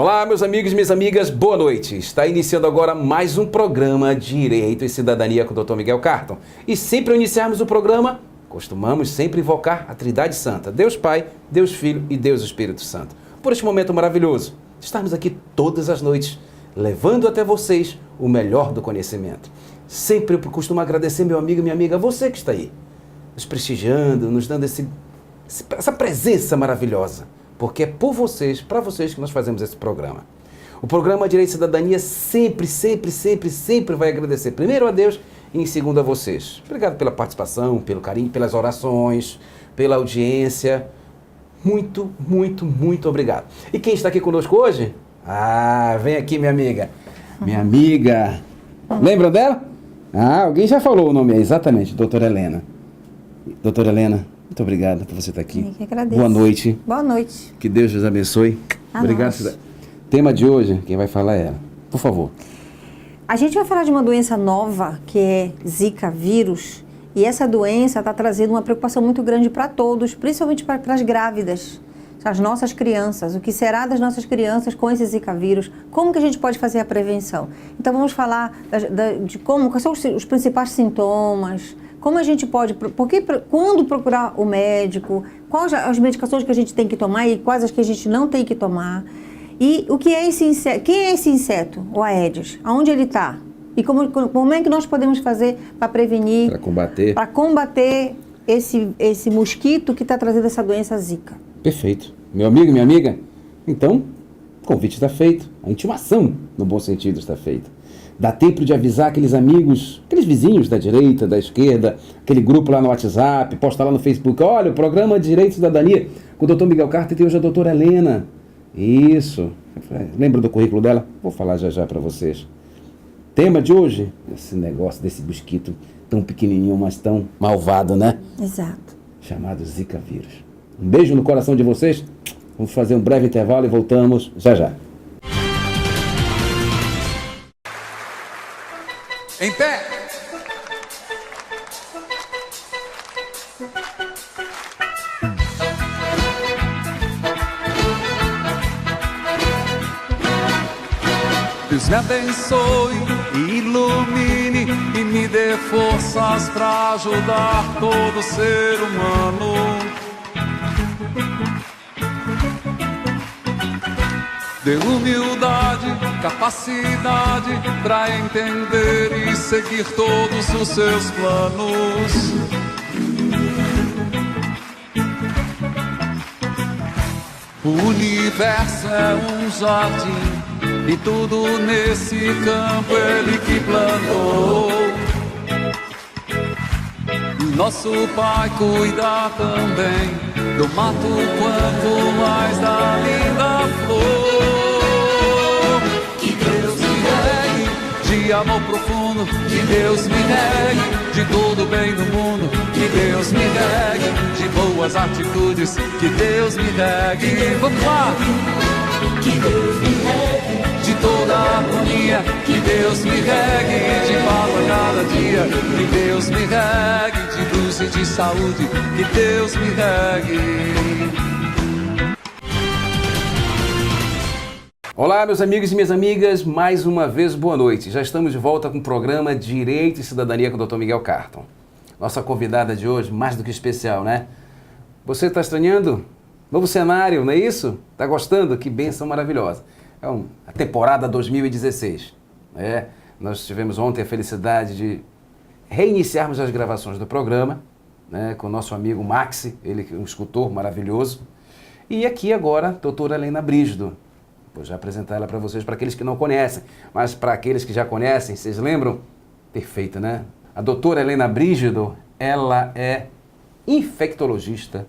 Olá, meus amigos e minhas amigas, boa noite. Está iniciando agora mais um programa Direito e Cidadania com o Dr. Miguel Carton. E sempre ao iniciarmos o programa, costumamos sempre invocar a Trindade Santa, Deus Pai, Deus Filho e Deus Espírito Santo. Por este momento maravilhoso, de estarmos aqui todas as noites, levando até vocês o melhor do conhecimento. Sempre eu costumo agradecer, meu amigo e minha amiga, você que está aí, nos prestigiando, nos dando essa presença maravilhosa. Porque é por vocês, para vocês que nós fazemos esse programa. O programa Direito e Cidadania sempre vai agradecer primeiro a Deus e em segundo a vocês. Obrigado pela participação, pelo carinho, pelas orações, pela audiência. Muito obrigado. E quem está aqui conosco hoje? Vem aqui minha amiga. Minha amiga. Lembram dela? Alguém já falou o nome aí, exatamente, doutora Helena. Doutora Helena, muito obrigado por você estar aqui. Eu que agradeço. Boa noite. Boa noite. Que Deus os abençoe. Obrigado. Tema de hoje, quem vai falar é ela. Por favor. A gente vai falar de uma doença nova, que é Zika vírus. E essa doença está trazendo uma preocupação muito grande para todos, principalmente para as grávidas, as nossas crianças. O que será das nossas crianças com esse Zika vírus? Como que a gente pode fazer a prevenção? Então vamos falar de quais são os principais sintomas, como a gente pode, quando procurar o médico, quais as medicações que a gente tem que tomar e quais as que a gente não tem que tomar. E o que é esse inseto? Quem é esse inseto, o Aedes? Aonde ele está? E como é que nós podemos fazer para prevenir, para combater esse mosquito que está trazendo essa doença Zika? Perfeito. Meu amigo, minha amiga, então, o convite está feito, a intimação, no bom sentido, está feita. Dá tempo de avisar aqueles amigos, aqueles vizinhos da direita, da esquerda, aquele grupo lá no WhatsApp, posta lá no Facebook, olha, o programa Direito e Cidadania com o Dr. Miguel Carton e tem hoje a doutora Helena. Isso. Lembra do currículo dela? Vou falar já para vocês. Tema de hoje, esse negócio desse mosquito tão pequenininho, mas tão malvado, né? Exato. Chamado Zika vírus. Um beijo no coração de vocês. Vamos fazer um breve intervalo e voltamos já. Em pé! Deus me abençoe e ilumine e me dê forças para ajudar todo ser humano. Dê humildade, capacidade para entender e seguir todos os seus planos. O universo é um jardim e tudo nesse campo ele que plantou. E nosso Pai cuida também do mato quanto mais da linda flor. Que Deus me regue de amor profundo, que Deus me regue de todo bem no mundo, que Deus me regue de boas atitudes, que Deus me regue. Vamos lá! Que Deus me regue de toda a harmonia, que Deus me regue de paz a cada dia, que Deus me regue de luz e de saúde, que Deus me regue. Olá, meus amigos e minhas amigas, mais uma vez boa noite. Já estamos de volta com o programa Direito e Cidadania com o Dr. Miguel Carton. Nossa convidada de hoje, mais do que especial, né? Você está estranhando? Novo cenário, não é isso? Está gostando? Que bênção maravilhosa. É a temporada 2016. Nós tivemos ontem a felicidade de reiniciarmos as gravações do programa, né, com o nosso amigo Maxi, ele é um escultor maravilhoso. E aqui agora, a doutora Helena Brígido. Vou já apresentar ela para vocês, para aqueles que não conhecem, mas para aqueles que já conhecem, vocês lembram? Perfeito, né? A doutora Helena Brígido, ela é infectologista,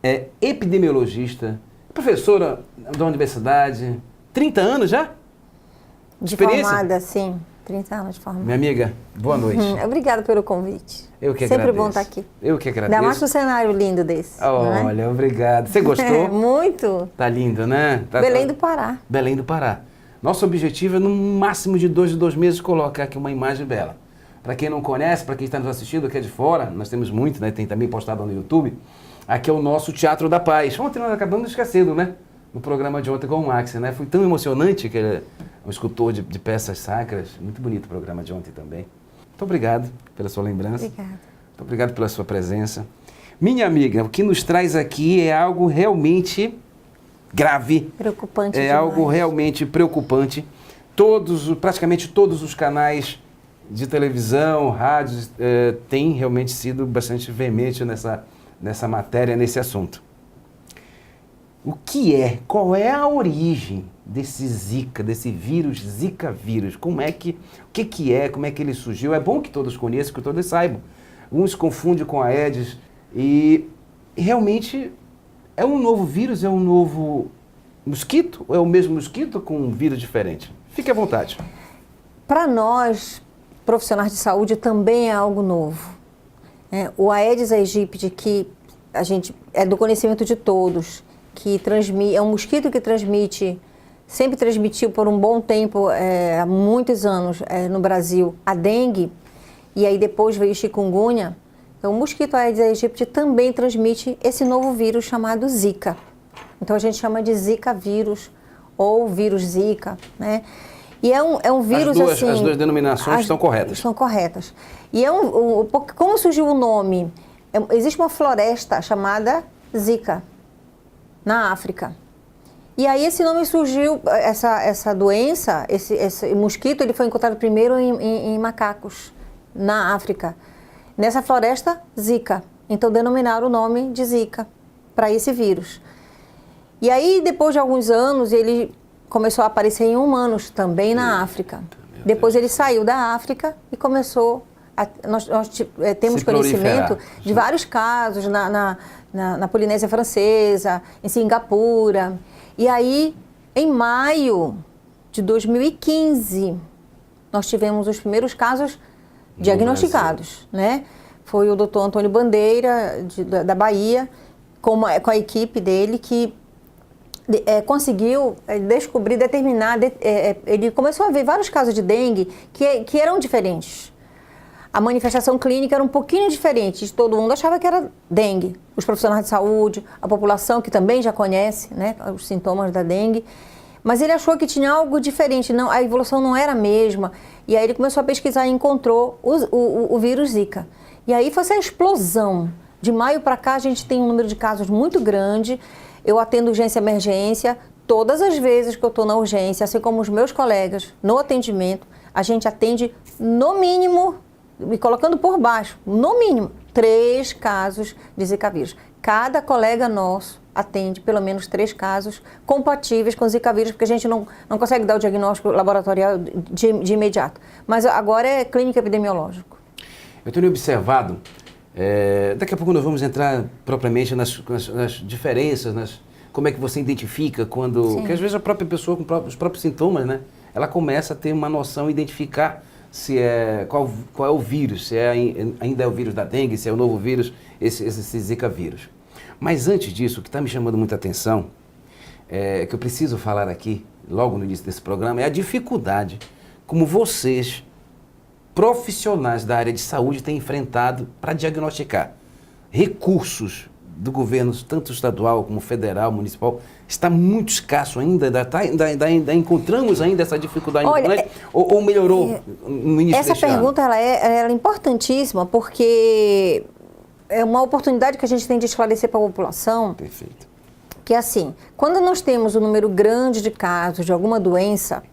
é epidemiologista, professora da universidade, 30 anos já? De formada, sim. 30 anos de formada. Minha amiga, boa noite. Obrigada pelo convite. Eu que agradeço. Sempre bom estar aqui. Eu que agradeço. Ainda mais um cenário lindo desse. Olha, obrigado. Você gostou? Muito. Tá lindo, né? Belém do Pará. Belém do Pará. Nosso objetivo é, no máximo de 2 meses, colocar aqui uma imagem bela. Para quem não conhece, para quem está nos assistindo aqui de fora, nós temos muito, né? Tem também postado no YouTube. Aqui é o nosso Teatro da Paz. Ontem nós acabamos esquecendo, né? no programa de ontem com o Max, né? Foi tão emocionante que ele é um escultor de peças sacras. Muito bonito o programa de ontem também. Muito obrigado pela sua lembrança. Obrigada. Muito obrigado pela sua presença. Minha amiga, o que nos traz aqui é algo realmente grave. Preocupante É demais. algo realmente preocupante. Praticamente todos os canais de televisão, rádios, têm realmente sido bastante veemente nessa matéria, nesse assunto. Qual é a origem desse Zika, desse vírus, Zika vírus? Como é que ele surgiu? É bom que todos conheçam, que todos saibam. Uns confundem com a Aedes e realmente é um novo vírus, é um novo mosquito? Ou é o mesmo mosquito com um vírus diferente? Fique à vontade. Para nós, profissionais de saúde, também é algo novo. O Aedes aegypti, que a gente é do conhecimento de todos, que é um mosquito que sempre transmitiu por um bom tempo, há muitos anos no Brasil, a dengue, e aí depois veio chikungunya. Então, o mosquito Aedes aegypti também transmite esse novo vírus chamado Zika. Então, a gente chama de Zika vírus ou vírus Zika, né? E é um vírus assim... As duas denominações estão corretas. Estão corretas. E como surgiu o nome? Existe uma floresta chamada Zika, na África. E aí esse nome surgiu, essa doença, esse mosquito, ele foi encontrado primeiro em macacos, na África. Nessa floresta, Zika. Então denominaram o nome de Zika para esse vírus. E aí, depois de alguns anos, ele começou a aparecer em humanos, também na África. Depois ele saiu da África e começou... Nós temos conhecimento de vários casos na Polinésia Francesa, em Singapura. E aí, em maio de 2015, nós tivemos os primeiros casos diagnosticados, né? Foi o doutor Antônio Bandeira, da Bahia, com a equipe dele, que conseguiu descobrir, determinar, ele começou a ver vários casos de dengue que eram diferentes. A manifestação clínica era um pouquinho diferente, todo mundo achava que era dengue. Os profissionais de saúde, a população que também já conhece, né, os sintomas da dengue, mas ele achou que tinha algo diferente, a evolução não era a mesma. E aí ele começou a pesquisar e encontrou o vírus Zika. E aí foi essa explosão. De maio para cá a gente tem um número de casos muito grande. Eu atendo urgência e emergência. Todas as vezes que eu estou na urgência, assim como os meus colegas, no atendimento, a gente atende no mínimo, me colocando por baixo, no mínimo, 3 casos de Zika vírus. Cada colega nosso atende pelo menos 3 casos compatíveis com Zika vírus, porque a gente não consegue dar o diagnóstico laboratorial de imediato. Mas agora é clínico epidemiológico. Eu tenho observado, daqui a pouco nós vamos entrar propriamente nas diferenças, como é que você identifica quando... Porque às vezes a própria pessoa com os próprios sintomas, né? Ela começa a ter uma noção, identificar qual é o vírus, se ainda é o vírus da dengue, se é o novo vírus, esse Zika vírus. Mas antes disso, o que está me chamando muita atenção, que eu preciso falar aqui, logo no início desse programa, é a dificuldade como vocês, profissionais da área de saúde, têm enfrentado para diagnosticar. Recursos do governo, tanto estadual como federal, municipal, está muito escasso ainda, ainda encontramos ainda essa dificuldade. Olha, ou melhorou no início deste ano? Essa pergunta ela é importantíssima, porque é uma oportunidade que a gente tem de esclarecer para a população. Perfeito. Que é assim, quando nós temos um número grande de casos de alguma doença,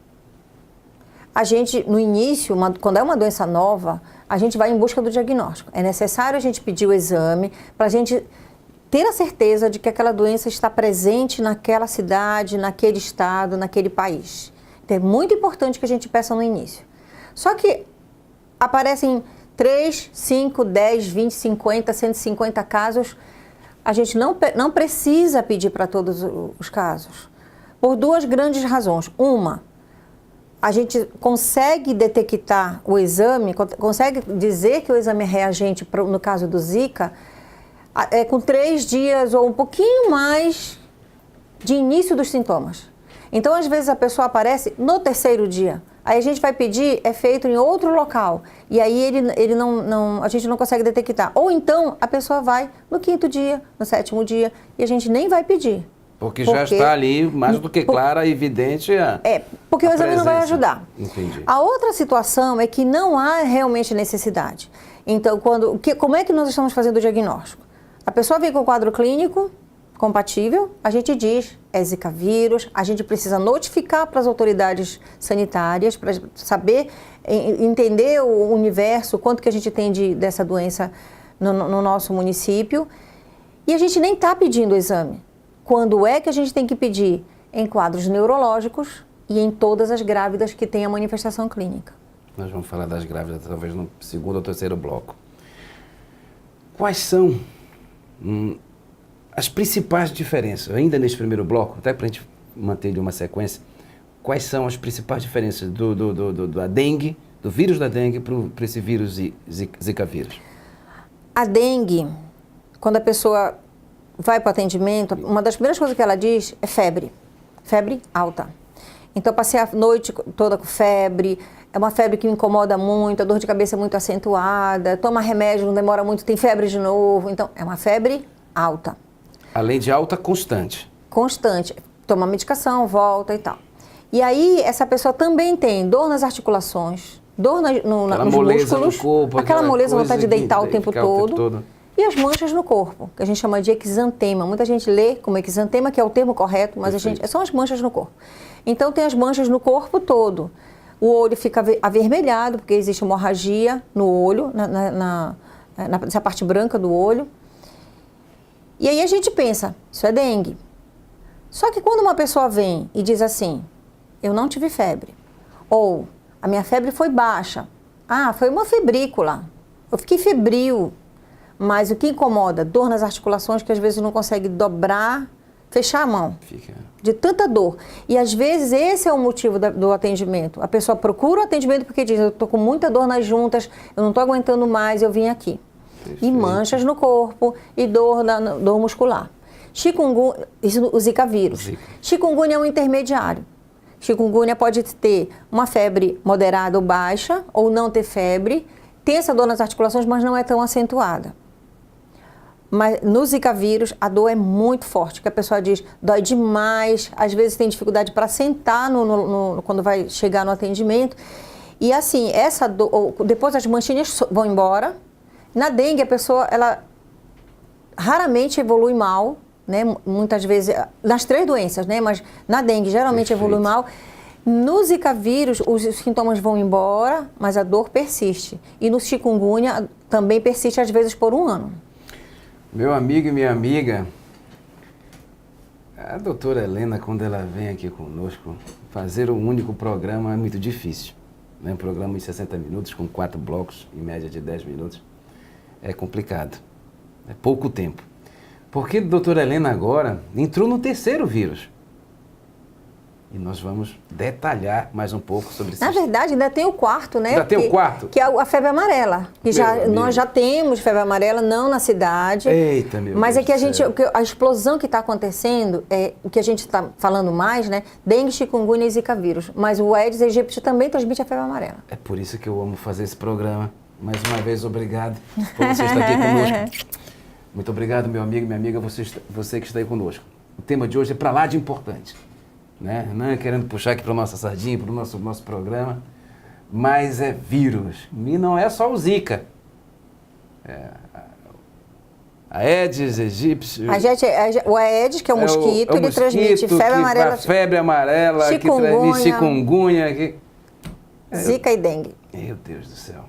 a gente, no início, quando é uma doença nova, a gente vai em busca do diagnóstico. É necessário a gente pedir o exame para a gente ter a certeza de que aquela doença está presente naquela cidade, naquele estado, naquele país. Então, é muito importante que a gente peça no início. Só que aparecem 3, 5, 10, 20, 50, 150 casos. A gente não precisa pedir para todos os casos, por 2 grandes razões. Uma, a gente consegue detectar o exame, consegue dizer que o exame é reagente, no caso do Zika, com 3 dias ou um pouquinho mais de início dos sintomas. Então, às vezes, a pessoa aparece no 3º dia. Aí a gente vai pedir, é feito em outro local. E aí a gente não consegue detectar. Ou então, a pessoa vai no 5º dia, no 7º dia, e a gente nem vai pedir. Porque já está ali mais do que clara, evidente porque o exame não vai presença. ajudar. Entendi. A outra situação é que não há realmente necessidade. Então, como é que nós estamos fazendo o diagnóstico? A pessoa vem com o quadro clínico compatível, a gente diz, é Zika vírus, a gente precisa notificar para as autoridades sanitárias para saber, entender o universo, quanto que a gente tem dessa doença no nosso município. E a gente nem está pedindo o exame. Quando é que a gente tem que pedir? Em quadros neurológicos e em todas as grávidas que têm a manifestação clínica. Nós vamos falar das grávidas talvez no segundo ou terceiro bloco. Quais são as principais diferenças, ainda nesse primeiro bloco, até para a gente manter de uma sequência, quais são as principais diferenças da dengue, do vírus da dengue para esse vírus Zika vírus? A dengue, quando a pessoa vai para o atendimento, uma das primeiras coisas que ela diz é febre alta. Então, passei a noite toda com febre, é uma febre que me incomoda muito, a dor de cabeça é muito acentuada, toma remédio, não demora muito, tem febre de novo. Então, é uma febre alta. Além de alta, constante. Constante. Toma medicação, volta e tal. E aí, essa pessoa também tem dor nas articulações, dor nos músculos, no corpo, aquela moleza, vontade de deitar o tempo ficar o tempo todo. E as manchas no corpo, que a gente chama de exantema. Muita gente lê como exantema, que é o termo correto, mas são as manchas no corpo. Então, tem as manchas no corpo todo. O olho fica avermelhado, porque existe hemorragia no olho, nessa parte branca do olho. E aí a gente pensa, isso é dengue. Só que quando uma pessoa vem e diz assim, eu não tive febre, ou a minha febre foi baixa, foi uma febrícula, eu fiquei febril, mas o que incomoda? Dor nas articulações, que às vezes não consegue dobrar, fechar a mão, de tanta dor. E às vezes esse é o motivo do atendimento. A pessoa procura o atendimento porque diz, eu estou com muita dor nas juntas, eu não estou aguentando mais, eu vim aqui. E manchas no corpo e dor muscular. Chikungunya, isso o Zika vírus. Chikungunya é um intermediário. Chikungunya pode ter uma febre moderada ou baixa, ou não ter febre, tem essa dor nas articulações, mas não é tão acentuada. Mas no Zika vírus, a dor é muito forte, que a pessoa diz, dói demais, às vezes tem dificuldade para sentar quando vai chegar no atendimento. E assim, essa dor, depois as manchinhas vão embora. Na dengue, a pessoa, ela raramente evolui mal, né? Muitas vezes, nas 3 doenças, né? Mas na dengue, geralmente evolui mal. No Zika vírus, os sintomas vão embora, mas a dor persiste. E no chikungunya também persiste, às vezes, por 1 ano. Meu amigo e minha amiga, a doutora Helena, quando ela vem aqui conosco, fazer um único programa é muito difícil. Né? Um programa em 60 minutos, com 4 blocos, em média de 10 minutos. É complicado, é pouco tempo. Porque a doutora Helena agora entrou no terceiro vírus. E nós vamos detalhar mais um pouco sobre isso. Na verdade, ainda tem o quarto, né? Ainda tem o quarto? Que é a febre amarela. Que nós já temos febre amarela, não na cidade. Eita, meu Mas Deus é que a explosão que está acontecendo, o que a gente está falando mais, né? Dengue, chikungunya e Zika vírus. Mas o Aedes aegypti também transmite a febre amarela. É por isso que eu amo fazer esse programa. Mais uma vez, obrigado por você estar aqui conosco. Muito obrigado, meu amigo e minha amiga, você que está aí conosco. O tema de hoje é para lá de importante. Né? Não é querendo puxar aqui para a nossa sardinha, para o nosso programa, mas é vírus. E não é só o Zika. A Aedes aegypti. O Aedes, que é o mosquito, ele transmite febre amarela, que transmite chikungunya. Zika e dengue. Meu Deus do céu.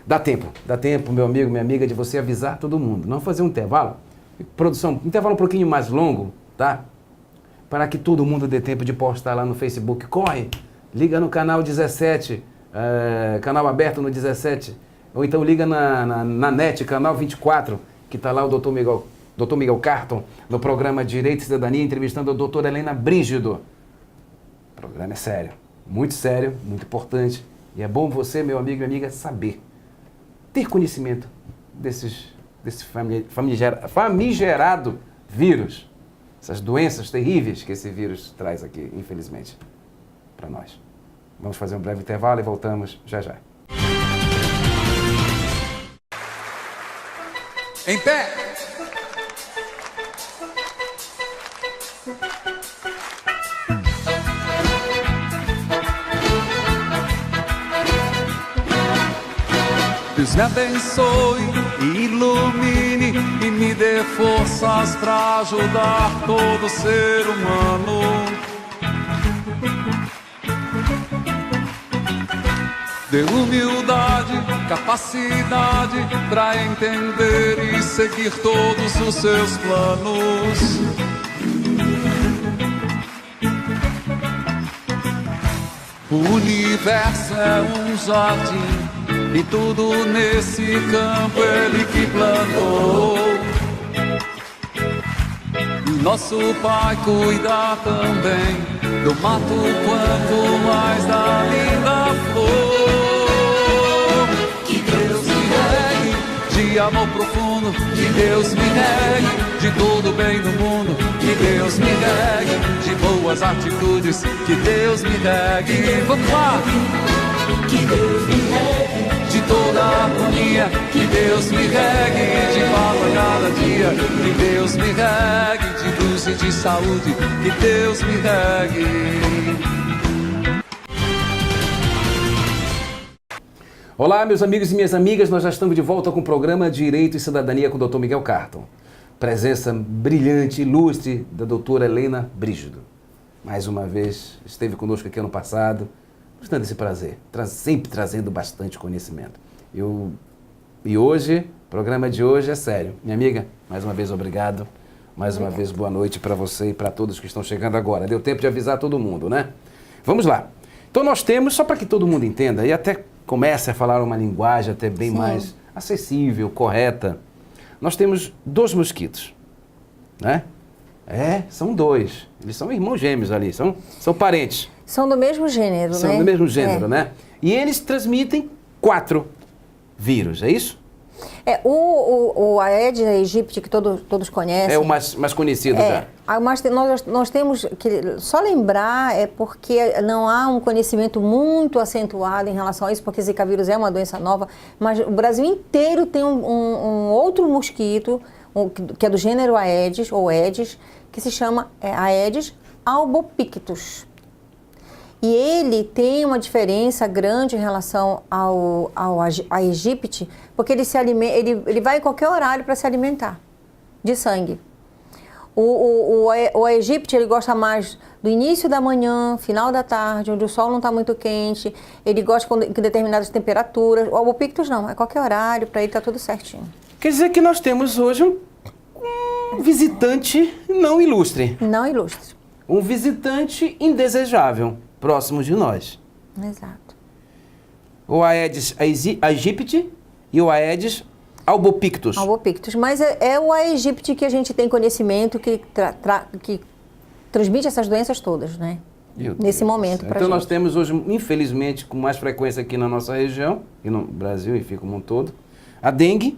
Dá tempo, meu amigo, minha amiga, de você avisar todo mundo. Não fazer um intervalo. Produção, um intervalo um pouquinho mais longo, tá? Para que todo mundo dê tempo de postar lá no Facebook. Corre, liga no canal 17, canal aberto no 17. Ou então liga na NET, canal 24, que está lá o Dr. Miguel Carton, no programa Direito e Cidadania, entrevistando a doutora Helena Brígido. O programa é sério, muito importante. E é bom você, meu amigo e amiga, saber, ter conhecimento desse famigerado vírus. Essas doenças terríveis que esse vírus traz aqui, infelizmente, para nós. Vamos fazer um breve intervalo e voltamos já já. Em pé! Deus me abençoe e ilumine e me dê forças para ajudar todo ser humano. Dê humildade, capacidade para entender e seguir todos os seus planos. O universo é um jardim e tudo nesse campo Ele que plantou. E nosso Pai cuida também do mato quanto mais da linda flor. Que Deus me regue de amor profundo, que Deus me regue de todo bem no mundo, que Deus me regue de boas atitudes, que Deus me regue. Vamos lá! Que Deus me regue de toda a harmonia, que Deus me regue de paz a cada dia, que Deus me regue de luz e de saúde, que Deus me regue. Olá, meus amigos e minhas amigas, nós já estamos de volta com o programa Direito e Cidadania com o Dr. Miguel Carton. Presença brilhante, ilustre da doutora Helena Brígido. Mais uma vez, esteve conosco aqui ano passado, nos dando esse prazer, sempre trazendo bastante conhecimento. E hoje, o programa de hoje é sério. Minha amiga, mais uma vez obrigado. Mais uma vez boa noite para você e para todos que estão chegando agora. Deu tempo de avisar todo mundo, né? Vamos lá. Então nós temos, só para que todo mundo entenda, e até comece a falar uma linguagem até bem mais acessível, correta, nós temos 2 mosquitos, né? São 2. Eles são irmãos gêmeos ali, são parentes. São do mesmo gênero, né? São do mesmo gênero, né? E eles transmitem 4 vírus, é isso? O Aedes aegypti, que todos conhecem. É o mais conhecido já. Mas nós temos que só lembrar, porque não há um conhecimento muito acentuado em relação a isso, porque Zika vírus é uma doença nova, mas o Brasil inteiro tem um outro mosquito, que é do gênero Aedes, ou Aedes, que se chama Aedes albopictus. E ele tem uma diferença grande em relação ao aegypti, porque ele vai em qualquer horário para se alimentar de sangue. O aegypti, ele gosta mais do início da manhã, final da tarde, onde o sol não está muito quente, ele gosta com determinadas temperaturas. O albopictus não, é qualquer horário, para ele está tudo certinho. Quer dizer que nós temos hoje um visitante não ilustre. Não ilustre. Um visitante indesejável, próximo de nós. Exato. O Aedes aegypti e o Aedes albopictus. Albopictus, mas é o aegypti que a gente tem conhecimento que transmite essas doenças todas, né? Nesse momento. Então nós temos hoje, infelizmente, com mais frequência aqui na nossa região, e no Brasil, enfim, como um todo, a dengue,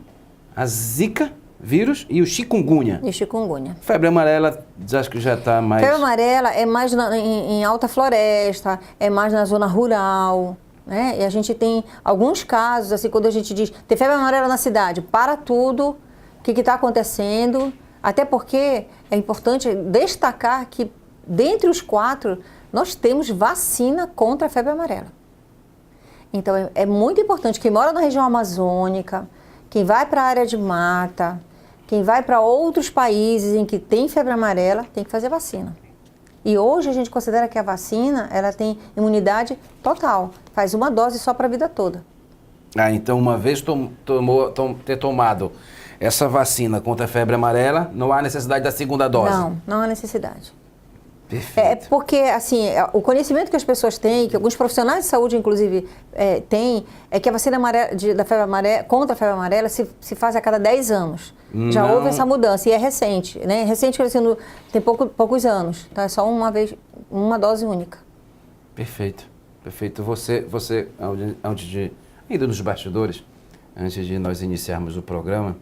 a zika vírus e o chikungunya. E chikungunya. Febre amarela, acho que já está mais... Febre amarela é mais em alta floresta, é mais na zona rural, né? E a gente tem alguns casos, assim, quando a gente diz, tem febre amarela na cidade, para tudo, o que está acontecendo, até porque é importante destacar que, dentre os 4, nós temos vacina contra a febre amarela. Então, é muito importante, quem mora na região amazônica, quem vai para a área de mata, quem vai para outros países em que tem febre amarela, tem que fazer vacina. E hoje a gente considera que a vacina, ela tem imunidade total. Faz uma dose só para a vida toda. Então uma vez ter tomado essa vacina contra a febre amarela, não há necessidade da segunda dose? Não há necessidade. Perfeito. É porque, assim, o conhecimento que as pessoas têm, que alguns profissionais de saúde, inclusive, têm, é que a vacina da febre amarela, contra a febre amarela se faz a cada 10 anos. Já houve essa mudança, e é recente, né? Recente, assim, tem poucos anos. Então, é só uma vez, uma dose única. Perfeito, perfeito. Você ainda nos bastidores, antes de nós iniciarmos o programa,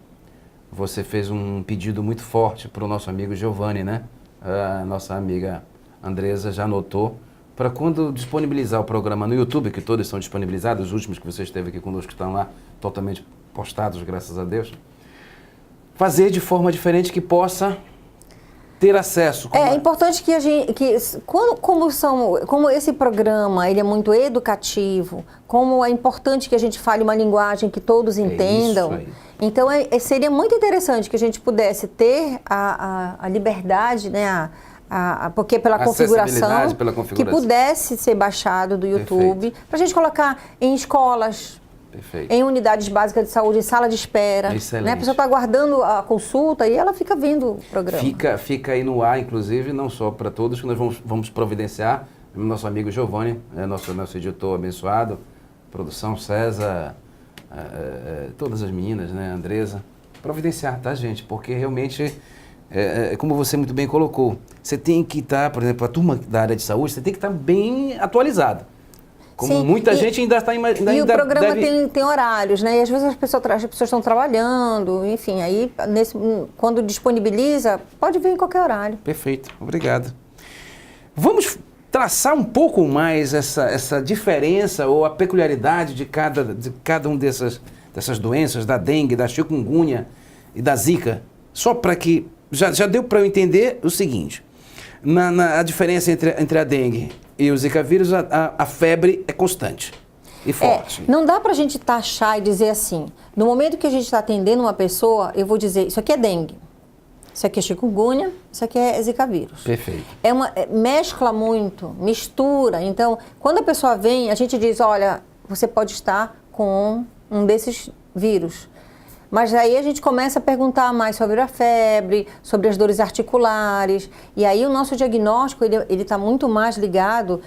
você fez um pedido muito forte para o nosso amigo Giovanni, né? A nossa amiga Andresa já anotou, para quando disponibilizar o programa no YouTube, que todos são disponibilizados, os últimos que você esteve aqui conosco estão lá totalmente postados, graças a Deus, fazer de forma diferente que possa ter acesso? É importante que a gente, como esse programa ele é muito educativo, como é importante que a gente fale uma linguagem que todos entendam. Isso aí. Então seria muito interessante que a gente pudesse ter a liberdade, né? Porque pela configuração, que pudesse ser baixado do YouTube, para a gente colocar em escolas. Perfeito. Em unidades básicas de saúde, em sala de espera. Excelente. Né? A pessoa está aguardando a consulta e ela fica vendo o programa. Fica aí no ar, inclusive, não só para todos, que nós vamos providenciar. Nosso amigo Giovanni, nosso editor abençoado, produção César, todas as meninas, né, Andresa. Providenciar, tá, gente? Porque realmente, como você muito bem colocou, você tem que estar, por exemplo, a turma da área de saúde, você tem que estar bem atualizado. Como Sim, muita gente ainda está imaginando. E o programa tem horários, né? E às vezes as pessoas estão trabalhando, enfim, aí quando disponibiliza, pode vir em qualquer horário. Perfeito, obrigado. Vamos traçar um pouco mais essa diferença ou a peculiaridade de cada um dessas doenças, da dengue, da chikungunya e da zika, só para que... Já deu para eu entender o seguinte, a diferença entre a dengue e o zika vírus, a febre é constante e forte. Não dá para a gente taxar e dizer assim, no momento que a gente está atendendo uma pessoa, eu vou dizer, isso aqui é dengue, isso aqui é chikungunya, isso aqui é zika vírus. Perfeito. Mescla muito, mistura. Então, quando a pessoa vem, a gente diz, olha, você pode estar com um desses vírus. Mas aí a gente começa a perguntar mais sobre a febre, sobre as dores articulares. E aí o nosso diagnóstico, ele está muito mais ligado,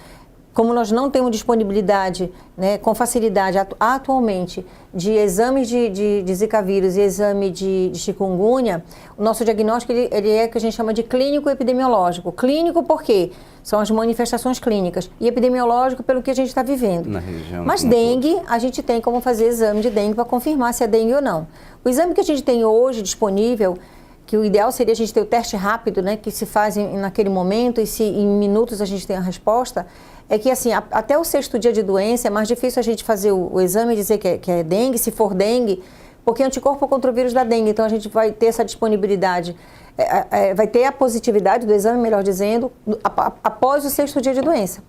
como nós não temos disponibilidade, né, com facilidade atualmente, de exames de zika vírus e exame de chikungunya, o nosso diagnóstico ele é o que a gente chama de clínico epidemiológico. Clínico por quê? São as manifestações clínicas. E epidemiológico pelo que a gente está vivendo. Na região. Mas dengue, a gente tem como fazer exame de dengue para confirmar se é dengue ou não. O exame que a gente tem hoje disponível, que o ideal seria a gente ter o teste rápido, né, que se faz naquele momento e se em minutos a gente tem a resposta, é que assim, até o 6º dia de doença é mais difícil a gente fazer o exame e dizer que é dengue, se for dengue, porque é anticorpo contra o vírus da dengue, então a gente vai ter essa disponibilidade, vai ter a positividade do exame, melhor dizendo, após o 6º dia de doença.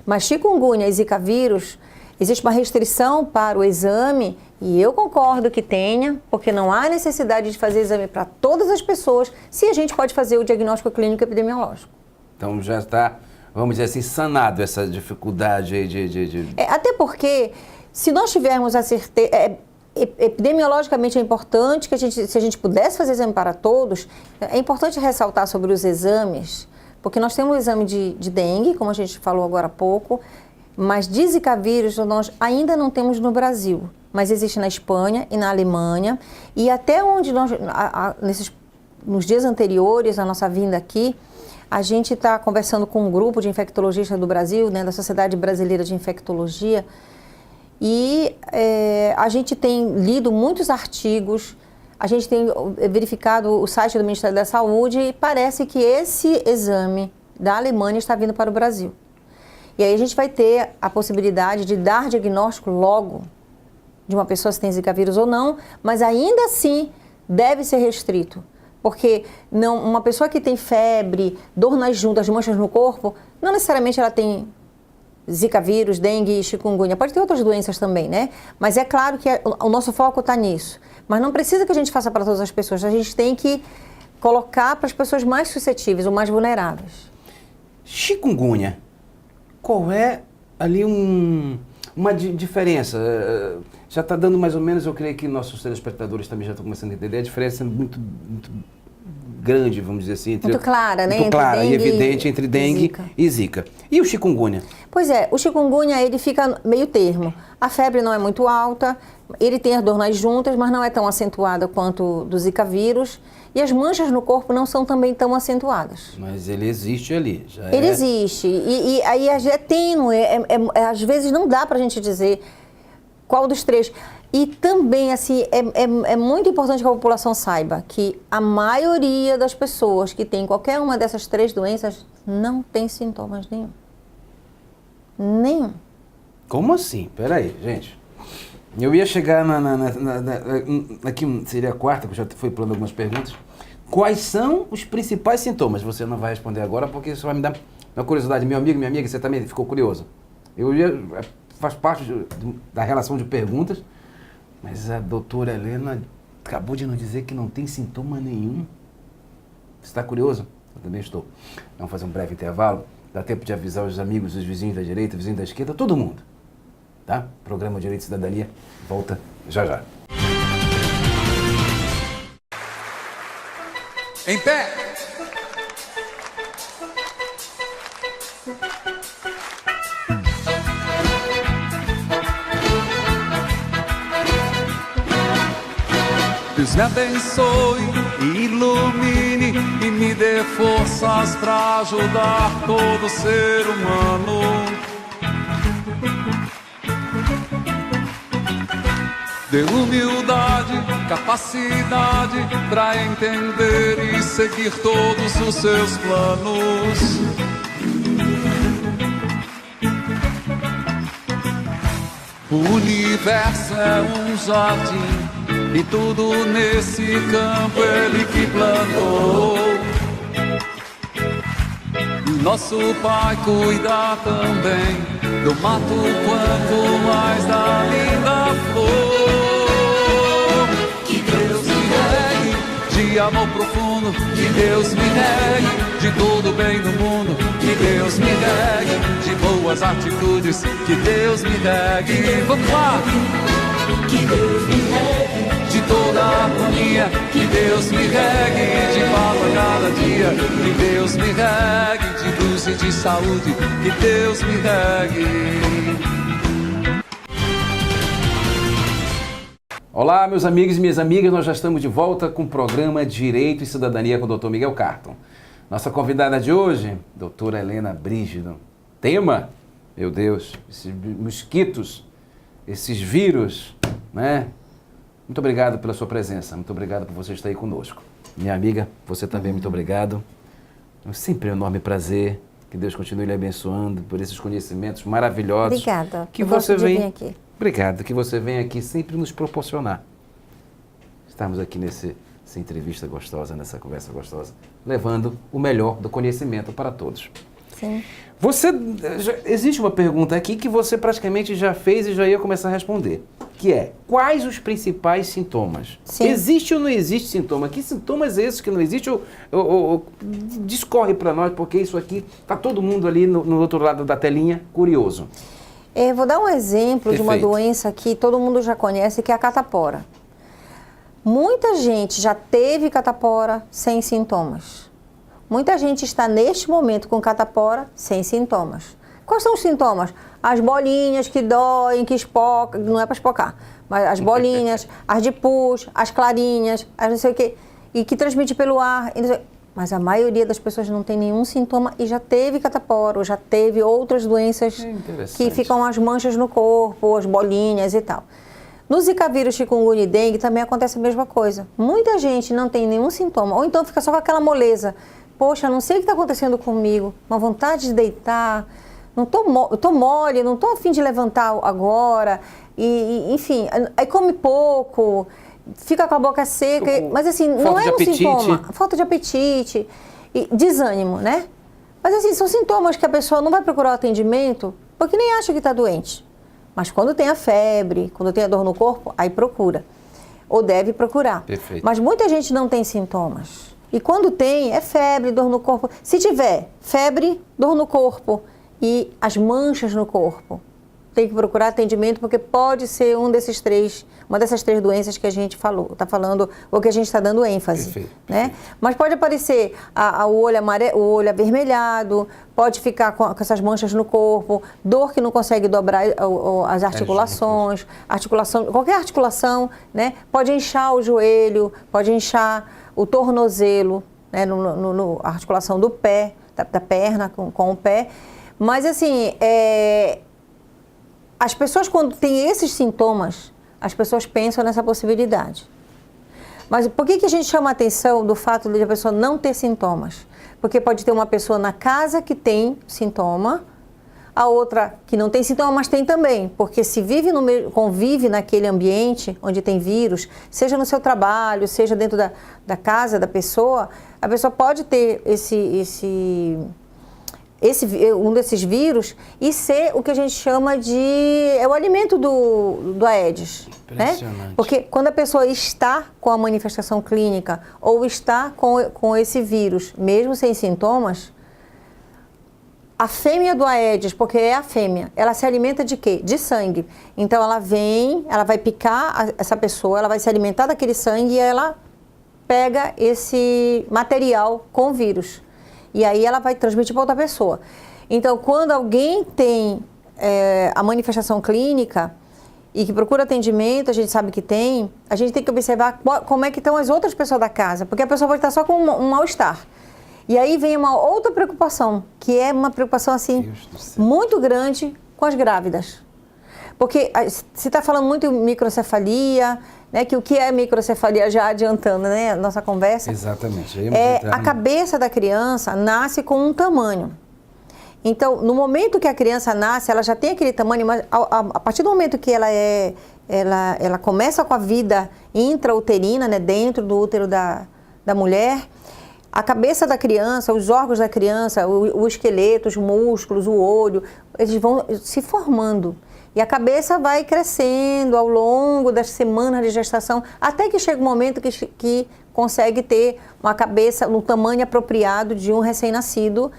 Mas chikungunya e zika vírus, existe uma restrição para o exame, e eu concordo que tenha, porque não há necessidade de fazer exame para todas as pessoas, se a gente pode fazer o diagnóstico clínico epidemiológico. Então já está, vamos dizer assim, sanado essa dificuldade aí de... Até porque, se nós tivermos a certeza... epidemiologicamente é importante que se a gente pudesse fazer exame para todos, é importante ressaltar sobre os exames, porque nós temos o exame de dengue, como a gente falou agora há pouco, mas de zika vírus nós ainda não temos no Brasil, mas existe na Espanha e na Alemanha, e até onde nós, nos dias anteriores à nossa vinda aqui, a gente está conversando com um grupo de infectologistas do Brasil, né, da Sociedade Brasileira de Infectologia, e a gente tem lido muitos artigos, a gente tem verificado o site do Ministério da Saúde e parece que esse exame da Alemanha está vindo para o Brasil. E aí a gente vai ter a possibilidade de dar diagnóstico logo de uma pessoa se tem zika vírus ou não, mas ainda assim deve ser restrito. Porque uma pessoa que tem febre, dor nas juntas, manchas no corpo, não necessariamente ela tem zika vírus, dengue e chikungunya. Pode ter outras doenças também, né? Mas é claro que o nosso foco está nisso. Mas não precisa que a gente faça para todas as pessoas. A gente tem que colocar para as pessoas mais suscetíveis ou mais vulneráveis. Chikungunya. Qual é ali uma diferença? Já está dando mais ou menos, eu creio que nossos telespectadores também já estão começando a entender, a diferença é muito grande, vamos dizer assim. Muito clara, né? Muito clara e evidente entre dengue e zika. E o chikungunya? Pois é, o chikungunya ele fica meio termo. A febre não é muito alta, ele tem a dor nas juntas, mas não é tão acentuada quanto do zika vírus. E as manchas no corpo não são também tão acentuadas. Mas ele existe ali. Ele existe. E aí é tênue, às vezes não dá para a gente dizer qual dos três. E também, assim, é muito importante que a população saiba que a maioria das pessoas que tem qualquer uma dessas 3 doenças não tem sintomas nenhum. Nenhum. Como assim? Peraí, gente. Eu ia chegar aqui seria a quarta, que eu já fui falando algumas perguntas. Quais são os principais sintomas? Você não vai responder agora porque isso vai me dar uma curiosidade. Meu amigo, minha amiga, você também ficou curioso. Faz parte da relação de perguntas, mas a doutora Helena acabou de nos dizer que não tem sintoma nenhum. Você está curioso? Eu também estou. Vamos fazer um breve intervalo. Dá tempo de avisar os amigos, os vizinhos da direita, vizinhos da esquerda, todo mundo. Tá? Programa Direito e Cidadania volta já já. Em pé! Deus me abençoe e ilumine e me dê forças para ajudar todo ser humano. Dê humildade, capacidade para entender e seguir todos os seus planos. O universo é um jardim e tudo nesse campo Ele que plantou. Nosso Pai cuida também do mato quanto mais da linda flor. Que Deus me regue de amor profundo, que Deus me regue de todo bem do mundo, que Deus me regue de boas atitudes, que Deus me regue. Vamos lá! Que Deus me regue de toda a harmonia, que Deus me regue de paz a cada dia, que Deus me regue de luz e de saúde, que Deus me regue. Olá, meus amigos e minhas amigas, nós já estamos de volta com o programa Direito e Cidadania com o Dr. Miguel Carton. Nossa convidada de hoje, doutora Helena Brígido. Tema, meu Deus, esses mosquitos, esses vírus, né? Muito obrigado pela sua presença, muito obrigado por você estar aí conosco. Minha amiga, você também, muito obrigado. É sempre um enorme prazer, que Deus continue lhe abençoando por esses conhecimentos maravilhosos. Obrigada, que você vem vem aqui. Obrigado, que você vem aqui sempre nos proporcionar. Estamos aqui nessa entrevista gostosa, nessa conversa gostosa, levando o melhor do conhecimento para todos. Sim. Existe uma pergunta aqui que você praticamente já fez e já ia começar a responder, que é, quais os principais sintomas? Sim. Existe ou não existe sintoma? Que sintomas esses que não existem? Discorre para nós, porque isso aqui, está todo mundo ali no outro lado da telinha, curioso. Vou dar um exemplo Perfeito. de uma doença que todo mundo já conhece, que é a catapora. Muita gente já teve catapora sem sintomas. Muita gente está neste momento com catapora sem sintomas. Quais são os sintomas? As bolinhas que doem, que espocam, não é para espocar, mas as bolinhas, as de pus, as clarinhas, as não sei o quê, e que transmite pelo ar. Mas a maioria das pessoas não tem nenhum sintoma e já teve catapora, ou já teve outras doenças que ficam as manchas no corpo, as bolinhas e tal. No Zika vírus, chikungunya e dengue também acontece a mesma coisa. Muita gente não tem nenhum sintoma, ou então fica só com aquela moleza. Poxa, não sei o que está acontecendo comigo, uma vontade de deitar, eu tô mole, não estou a fim de levantar agora, enfim, aí come pouco, fica com a boca seca, mas assim, não é um sintoma, falta de apetite, e desânimo, né? Mas assim, são sintomas que a pessoa não vai procurar o atendimento porque nem acha que está doente. Mas quando tem a febre, quando tem a dor no corpo, aí procura, ou deve procurar. Perfeito. Mas muita gente não tem sintomas. E quando tem, é febre, dor no corpo. Se tiver febre, dor no corpo e as manchas no corpo, tem que procurar atendimento porque pode ser uma dessas três doenças que a gente está falando, ou que a gente está dando ênfase. Perfeito, né? perfeito. Mas pode aparecer o olho avermelhado, pode ficar com essas manchas no corpo, dor que não consegue dobrar as articulações, qualquer articulação, né? Pode inchar o joelho, pode inchar o tornozelo, né? A articulação do pé, da perna com o pé. Mas assim, as pessoas quando têm esses sintomas, as pessoas pensam nessa possibilidade. Mas por que a gente chama a atenção do fato de a pessoa não ter sintomas? Porque pode ter uma pessoa na casa que tem sintoma, a outra que não tem sintoma, mas tem também, porque se convive naquele ambiente onde tem vírus, seja no seu trabalho, seja dentro da casa da pessoa, a pessoa pode ter um desses vírus e ser o que a gente chama de o alimento do Aedes, né? Porque quando a pessoa está com a manifestação clínica ou está com esse vírus, mesmo sem sintomas, a fêmea do Aedes, porque é a fêmea, ela se alimenta de quê? De sangue. Então ela vai picar essa pessoa, ela vai se alimentar daquele sangue e ela pega esse material com vírus. E aí ela vai transmitir para outra pessoa. Então, quando alguém tem a manifestação clínica e que procura atendimento, a gente sabe que tem, a gente tem que observar como é que estão as outras pessoas da casa, porque a pessoa pode estar só com um mal-estar. E aí vem uma outra preocupação, que é uma preocupação assim muito grande com as grávidas. Porque se está falando muito em microcefalia, né, que o que é microcefalia, já adiantando, né, a nossa conversa. Exatamente. A cabeça da criança nasce com um tamanho. Então, no momento que a criança nasce, ela já tem aquele tamanho, mas a partir do momento que ela começa com a vida intrauterina, né, dentro do útero da mulher, a cabeça da criança, os órgãos da criança, o esqueleto, os músculos, o olho, eles vão se formando. E a cabeça vai crescendo ao longo das semanas de gestação, até que chega um momento que consegue ter uma cabeça no tamanho apropriado de um recém-nascido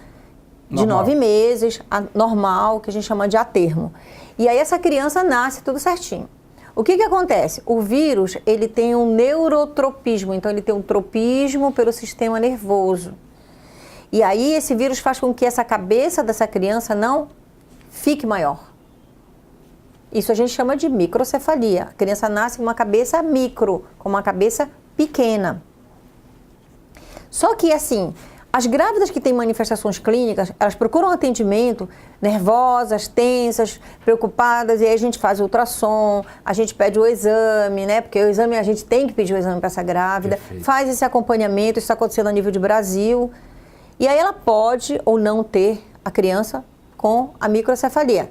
de 9 meses, normal, que a gente chama de a termo. E aí essa criança nasce tudo certinho. O que acontece? O vírus, ele tem um neurotropismo, então ele tem um tropismo pelo sistema nervoso. E aí esse vírus faz com que essa cabeça dessa criança não fique maior. Isso a gente chama de microcefalia. A criança nasce com uma cabeça micro, com uma cabeça pequena. Só que assim, as grávidas que têm manifestações clínicas, elas procuram atendimento nervosas, tensas, preocupadas, e aí a gente faz ultrassom, a gente pede o exame, né? Porque o exame, a gente tem que pedir o exame para essa grávida, faz esse acompanhamento, isso está acontecendo a nível de Brasil, e aí ela pode ou não ter a criança com a microcefalia.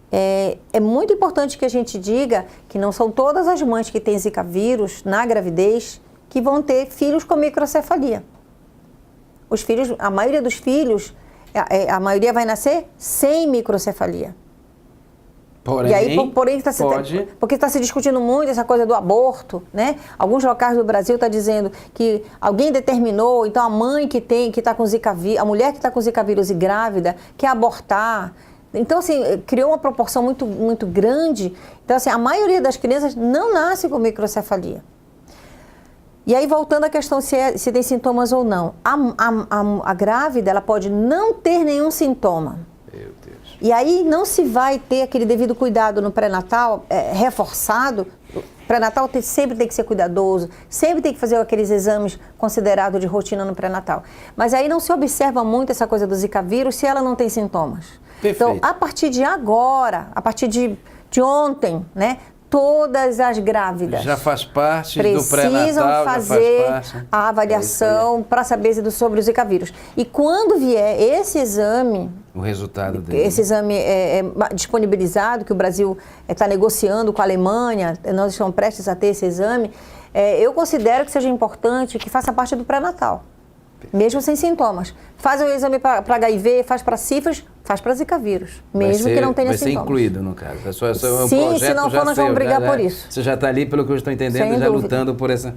É muito importante que a gente diga que não são todas as mães que têm Zika vírus na gravidez que vão ter filhos com microcefalia. Os filhos, a maioria dos filhos, a maioria vai nascer sem microcefalia. Porém, e aí, porque está se discutindo muito essa coisa do aborto, né? Alguns locais do Brasil estão dizendo que alguém determinou, então a mãe que está com Zika vírus, a mulher que está com Zika vírus e grávida, quer abortar. Então, assim, criou uma proporção muito, muito grande. Então, assim, a maioria das crianças não nasce com microcefalia. E aí, voltando à questão se tem sintomas ou não. A grávida, ela pode não ter nenhum sintoma. Meu Deus. E aí, não se vai ter aquele devido cuidado no pré-natal, reforçado. O pré-natal sempre tem que ser cuidadoso, sempre tem que fazer aqueles exames considerados de rotina no pré-natal. Mas aí não se observa muito essa coisa do Zika vírus se ela não tem sintomas. Perfeito. Então, a partir de agora, a partir de ontem, né? Todas as grávidas já faz parte do pré-natal, precisam fazer a avaliação para saber sobre o Zika vírus. E quando vier esse exame, o resultado dele, esse exame é disponibilizado, que o Brasil está negociando com a Alemanha, nós estamos prestes a ter esse exame, eu considero que seja importante que faça parte do pré-natal, mesmo sem sintomas. Faz o exame para HIV, faz para sífilis, faz para Zika vírus, mesmo que não tenha sintomas. Vai ser incluído, no caso. Sim, se não for, nós vamos brigar por isso. Você já está ali, pelo que eu estou entendendo, Sem já dúvida. lutando por essa...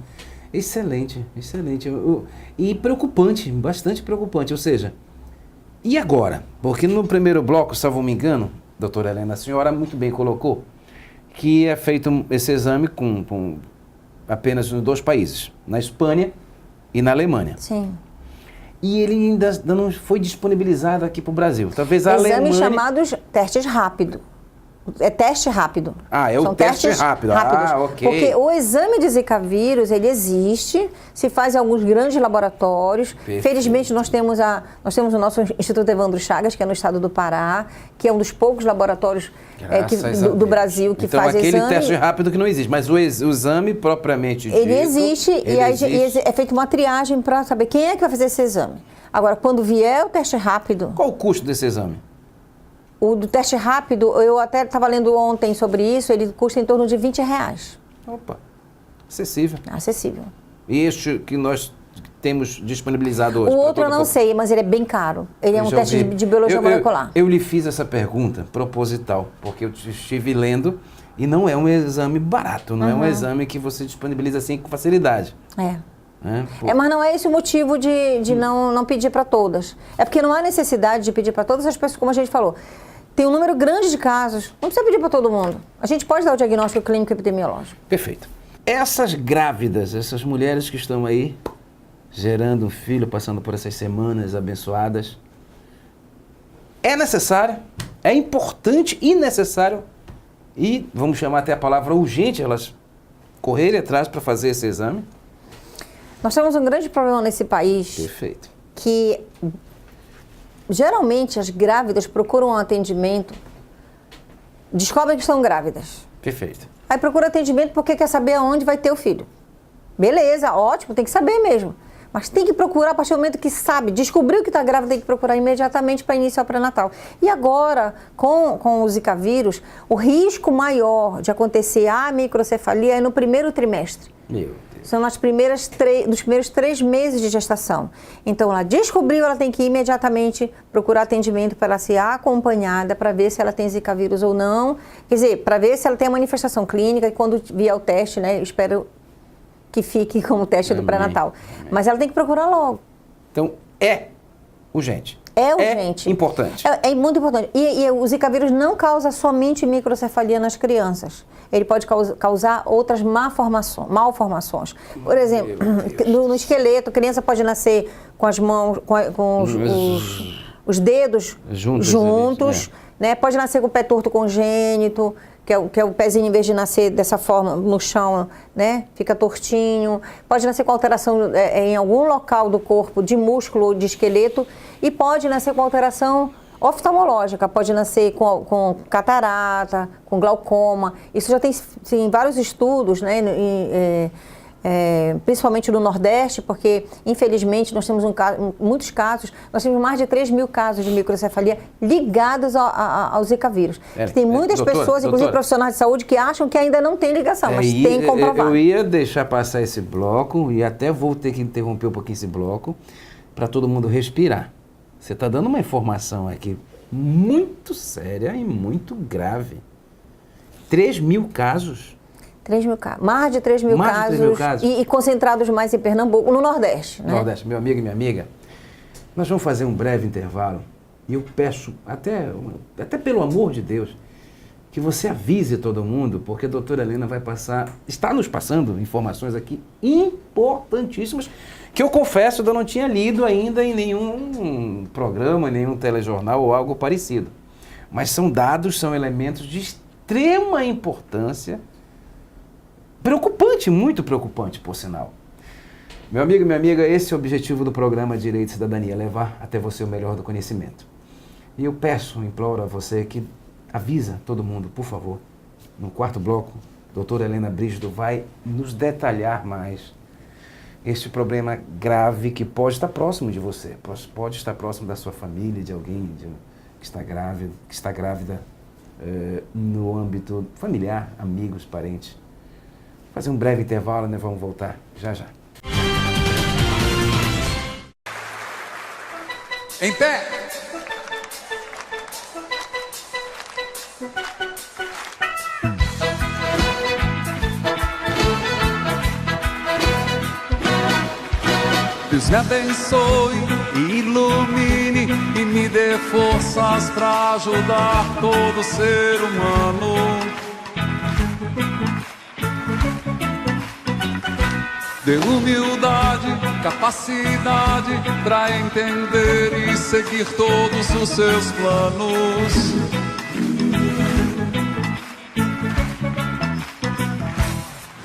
Excelente, excelente. E preocupante, bastante preocupante. Ou seja, e agora? Porque no primeiro bloco, se eu não me engano, doutora Helena, a senhora muito bem colocou que é feito esse exame com apenas nos 2 países, na Espanha e na Alemanha. Sim. E ele ainda não foi disponibilizado aqui para o Brasil. Talvez a Alemanha... Exames chamados testes rápido. É teste rápido. Ah, é o teste rápido. Rápidos. Ah, ok. Porque o exame de Zika vírus, ele existe, se faz em alguns grandes laboratórios. Perfeito. Felizmente, nós temos o nosso Instituto Evandro Chagas, que é no estado do Pará, que é um dos poucos laboratórios do Brasil que faz exame. Então, aquele teste rápido que não existe, mas o exame propriamente dito... Ele existe e é feita uma triagem para saber quem é que vai fazer esse exame. Agora, quando vier o teste rápido... Qual o custo desse exame? O do teste rápido, eu até estava lendo ontem sobre isso, ele custa em torno de R$20. Opa, acessível. Acessível. E este que nós temos disponibilizado hoje? O outro eu não sei, mas ele é bem caro. Ele é um teste de biologia molecular. Eu lhe fiz essa pergunta proposital, porque eu estive lendo e não é um exame barato, não é um exame que você disponibiliza assim com facilidade. Mas não é esse o motivo de não pedir para todas. É porque não há necessidade de pedir para todas as pessoas, como a gente falou. Tem um número grande de casos, não precisa pedir para todo mundo. A gente pode dar o diagnóstico clínico e epidemiológico. Perfeito. Essas grávidas, essas mulheres que estão aí gerando um filho, passando por essas semanas abençoadas, é necessário, é importante e necessário, e vamos chamar até a palavra urgente, elas correrem atrás para fazer esse exame? Nós temos um grande problema nesse país. Perfeito. Que geralmente as grávidas procuram um atendimento, descobrem que estão grávidas. Perfeito. Aí procura atendimento porque quer saber aonde vai ter o filho. Beleza, ótimo, tem que saber mesmo. Mas tem que procurar a partir do momento que sabe, descobriu que está grávida, tem que procurar imediatamente para iniciar o pré-natal. E agora, com o Zika vírus, o risco maior de acontecer a microcefalia é no primeiro trimestre. Meu Deus. São nos primeiros 3 meses de gestação. Então, ela descobriu, ela tem que imediatamente procurar atendimento para ela ser acompanhada, para ver se ela tem Zika vírus ou não. Quer dizer, para ver se ela tem a manifestação clínica e quando vier o teste, né, eu espero que fique como teste do pré-natal. Mas ela tem que procurar logo. Então, é urgente. É urgente. É importante. É muito importante. E o Zika vírus não causa somente microcefalia nas crianças. Ele pode causar outras malformações. Por exemplo, no esqueleto, a criança pode nascer com as mãos, com os dedos juntos, né? Pode nascer com o pé torto congênito, que é o pezinho, em vez de nascer dessa forma no chão, né, fica tortinho. Pode nascer com alteração em algum local do corpo, de músculo ou de esqueleto, e pode nascer com alteração oftalmológica, pode nascer com catarata, com glaucoma. Isso já tem sim, vários estudos, né, principalmente no Nordeste, porque, infelizmente, nós temos muitos casos, nós temos mais de 3.000 casos de microcefalia ligados ao Zika vírus. Tem muitas pessoas, inclusive profissionais de saúde, que acham que ainda não tem ligação, mas tem que comprovar. Eu ia deixar passar esse bloco e até vou ter que interromper um pouquinho esse bloco para todo mundo respirar. Você está dando uma informação aqui muito séria e muito grave. 3.000 casos. 3.000 casos. Mais de 3.000 casos. E concentrados mais em Pernambuco, no Nordeste. Né? Nordeste, meu amigo e minha amiga. Nós vamos fazer um breve intervalo e eu peço, até pelo amor de Deus, que você avise todo mundo, porque a doutora Helena está nos passando informações aqui importantíssimas, que eu confesso que eu não tinha lido ainda em nenhum programa, nenhum telejornal ou algo parecido. Mas são dados, são elementos de extrema importância, preocupante, muito preocupante, por sinal. Meu amigo e minha amiga, esse é o objetivo do programa Direito e Cidadania, levar até você o melhor do conhecimento. E eu imploro a você que avisa todo mundo, por favor. No quarto bloco, a doutora Helena Brígido vai nos detalhar mais este problema grave que pode estar próximo de você, pode estar próximo da sua família, de alguém que está grávida no âmbito familiar, amigos, parentes. Fazer um breve intervalo, né? Vamos voltar já já. Em pé! Deus me abençoe e ilumine e me dê forças para ajudar todo ser humano. Dê humildade, capacidade para entender e seguir todos os seus planos.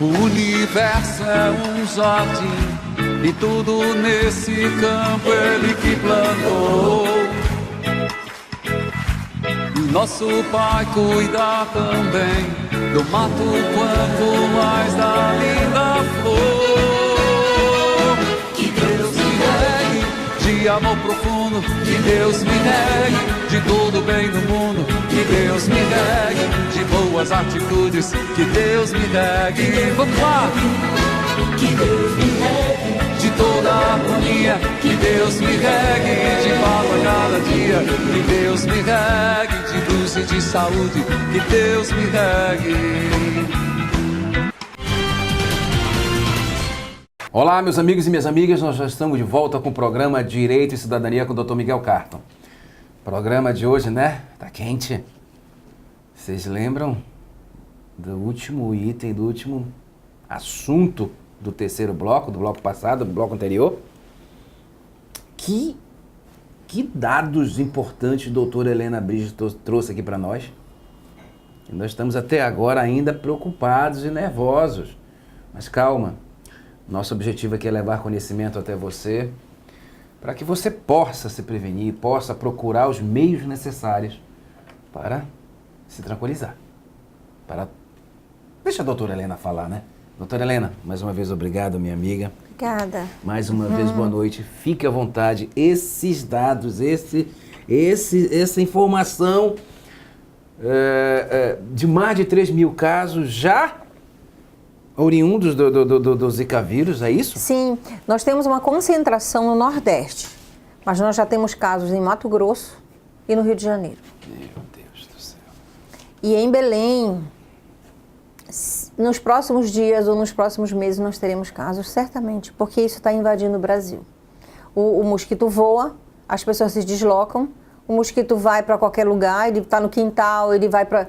O universo é um jardim e tudo nesse campo Ele que plantou. Nosso Pai cuida também do mato quanto mais da linda flor. Que Deus me negue de amor profundo, que Deus me negue de todo bem no mundo, que Deus me regue, de boas atitudes, que Deus me regue. Vamos lá! Que Deus me regue, de toda harmonia, que Deus me regue, de paz a cada dia, que Deus me regue, de luz e de saúde, que Deus me regue. Olá, meus amigos e minhas amigas, nós já estamos de volta com o programa Direito e Cidadania com o Dr. Miguel Carton. Programa de hoje, né? Tá quente. Vocês lembram do último item, do último assunto do terceiro bloco, do bloco passado, do bloco anterior? Que dados importantes a doutora Helena Brígido trouxe aqui para nós. E nós estamos até agora ainda preocupados e nervosos. Mas calma, nosso objetivo aqui é levar conhecimento até você, para que você possa se prevenir, possa procurar os meios necessários para se tranquilizar. Deixa a doutora Helena falar, né? Doutora Helena, mais uma vez obrigado, minha amiga. Obrigada. Mais uma vez, boa noite. Fique à vontade. Esses dados, essa informação de mais de 3 mil casos já oriundos do Zika vírus, é isso? Sim, nós temos uma concentração no Nordeste, mas nós já temos casos em Mato Grosso e no Rio de Janeiro. Meu Deus do céu. E em Belém, nos próximos dias ou nos próximos meses nós teremos casos, certamente, porque isso está invadindo o Brasil. O mosquito voa, as pessoas se deslocam, o mosquito vai para qualquer lugar, ele está no quintal, ele vai para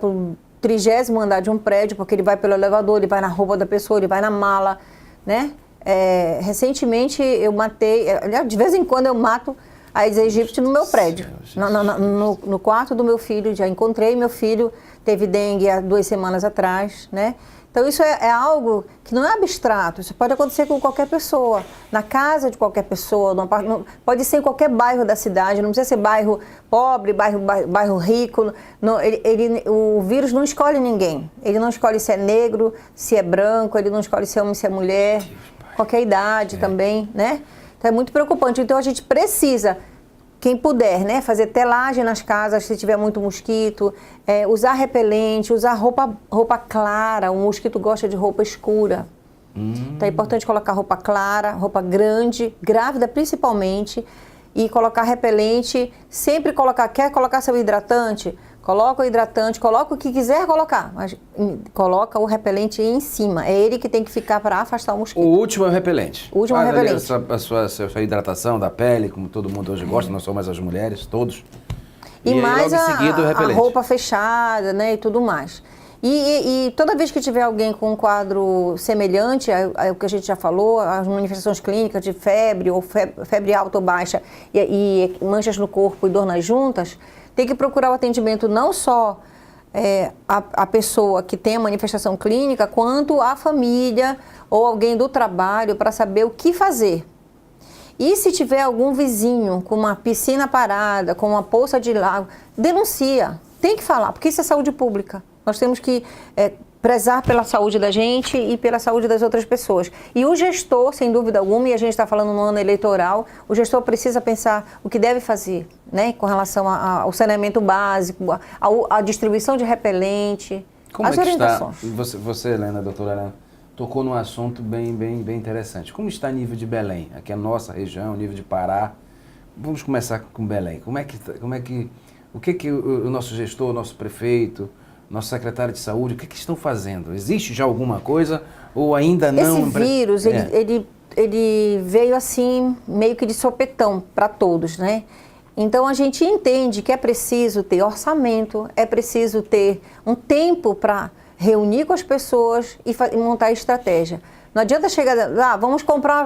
o 30º andar de um prédio, porque ele vai pelo elevador, ele vai na roupa da pessoa, ele vai na mala, né? Recentemente eu matei, aliás, de vez em quando eu mato Aedes aegypti no meu prédio, no quarto do meu filho, já encontrei meu filho, teve dengue há 2 semanas atrás, né? Então isso é algo que não é abstrato, isso pode acontecer com qualquer pessoa, na casa de qualquer pessoa, pode ser em qualquer bairro da cidade, não precisa ser bairro pobre, bairro rico, o vírus não escolhe ninguém, ele não escolhe se é negro, se é branco, ele não escolhe se é homem, se é mulher, qualquer idade também, né? Então é muito preocupante, então a gente precisa, quem puder, né, fazer telagem nas casas se tiver muito mosquito, usar repelente, usar roupa clara, o mosquito gosta de roupa escura. Então é importante colocar roupa clara, roupa grande, grávida principalmente, e colocar repelente, sempre quer colocar seu hidratante? Coloca o hidratante, coloca o que quiser colocar, mas coloca o repelente em cima. É ele que tem que ficar para afastar o mosquito. O último é o repelente. O último é o repelente. A sua hidratação da pele, como todo mundo hoje gosta, não só mais as mulheres, todos. E mais logo em seguida, o repelente. A roupa fechada, né, e tudo mais. E toda vez que tiver alguém com um quadro semelhante ao que a gente já falou, as manifestações clínicas de febre, ou febre alta ou baixa, e manchas no corpo e dor nas juntas, tem que procurar o atendimento não só a pessoa que tem a manifestação clínica, quanto a família ou alguém do trabalho para saber o que fazer. E se tiver algum vizinho com uma piscina parada, com uma poça de lago, denuncia. Tem que falar, porque isso é saúde pública. Nós temos que prezar pela saúde da gente e pela saúde das outras pessoas. E o gestor, sem dúvida alguma, e a gente está falando no ano eleitoral, o gestor precisa pensar o que deve fazer, né, com relação ao saneamento básico, à distribuição de repelente, as orientações. Você, Helena, doutora Helena, tocou num assunto bem interessante. Como está o nível de Belém? Aqui é a nossa região, o nível de Pará. Vamos começar com Belém. O que o nosso gestor, o nosso prefeito, nosso secretário de saúde, o que estão fazendo? Existe já alguma coisa ou ainda não? Esse vírus, ele veio assim, meio que de sopetão para todos, né? Então a gente entende que é preciso ter orçamento, é preciso ter um tempo para reunir com as pessoas e montar estratégia. Não adianta chegar, vamos comprar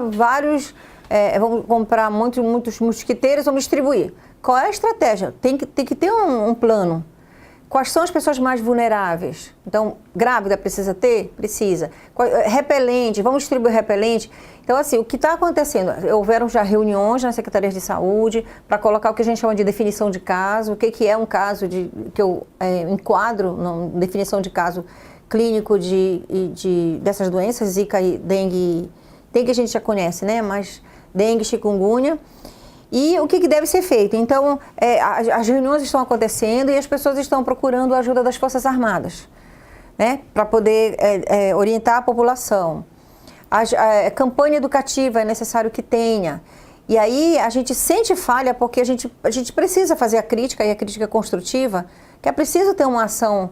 vamos comprar muitos mosquiteiros, vamos distribuir. Qual é a estratégia? Tem que ter um plano. Quais são as pessoas mais vulneráveis? Então, grávida precisa ter? Precisa. Repelente, vamos distribuir repelente? Então, assim, o que está acontecendo? Houveram já reuniões nas secretarias de saúde para colocar o que a gente chama de definição de caso, o que é um caso que eu enquadro na definição de caso clínico dessas doenças, Zika e dengue. Dengue a gente já conhece, né? Mas dengue, chikungunya. E o que deve ser feito? Então, as reuniões estão acontecendo e as pessoas estão procurando a ajuda das Forças Armadas, né, para poder orientar a população. A campanha educativa é necessário que tenha. E aí a gente sente falha porque a gente precisa fazer a crítica, e a crítica construtiva, que é preciso ter uma ação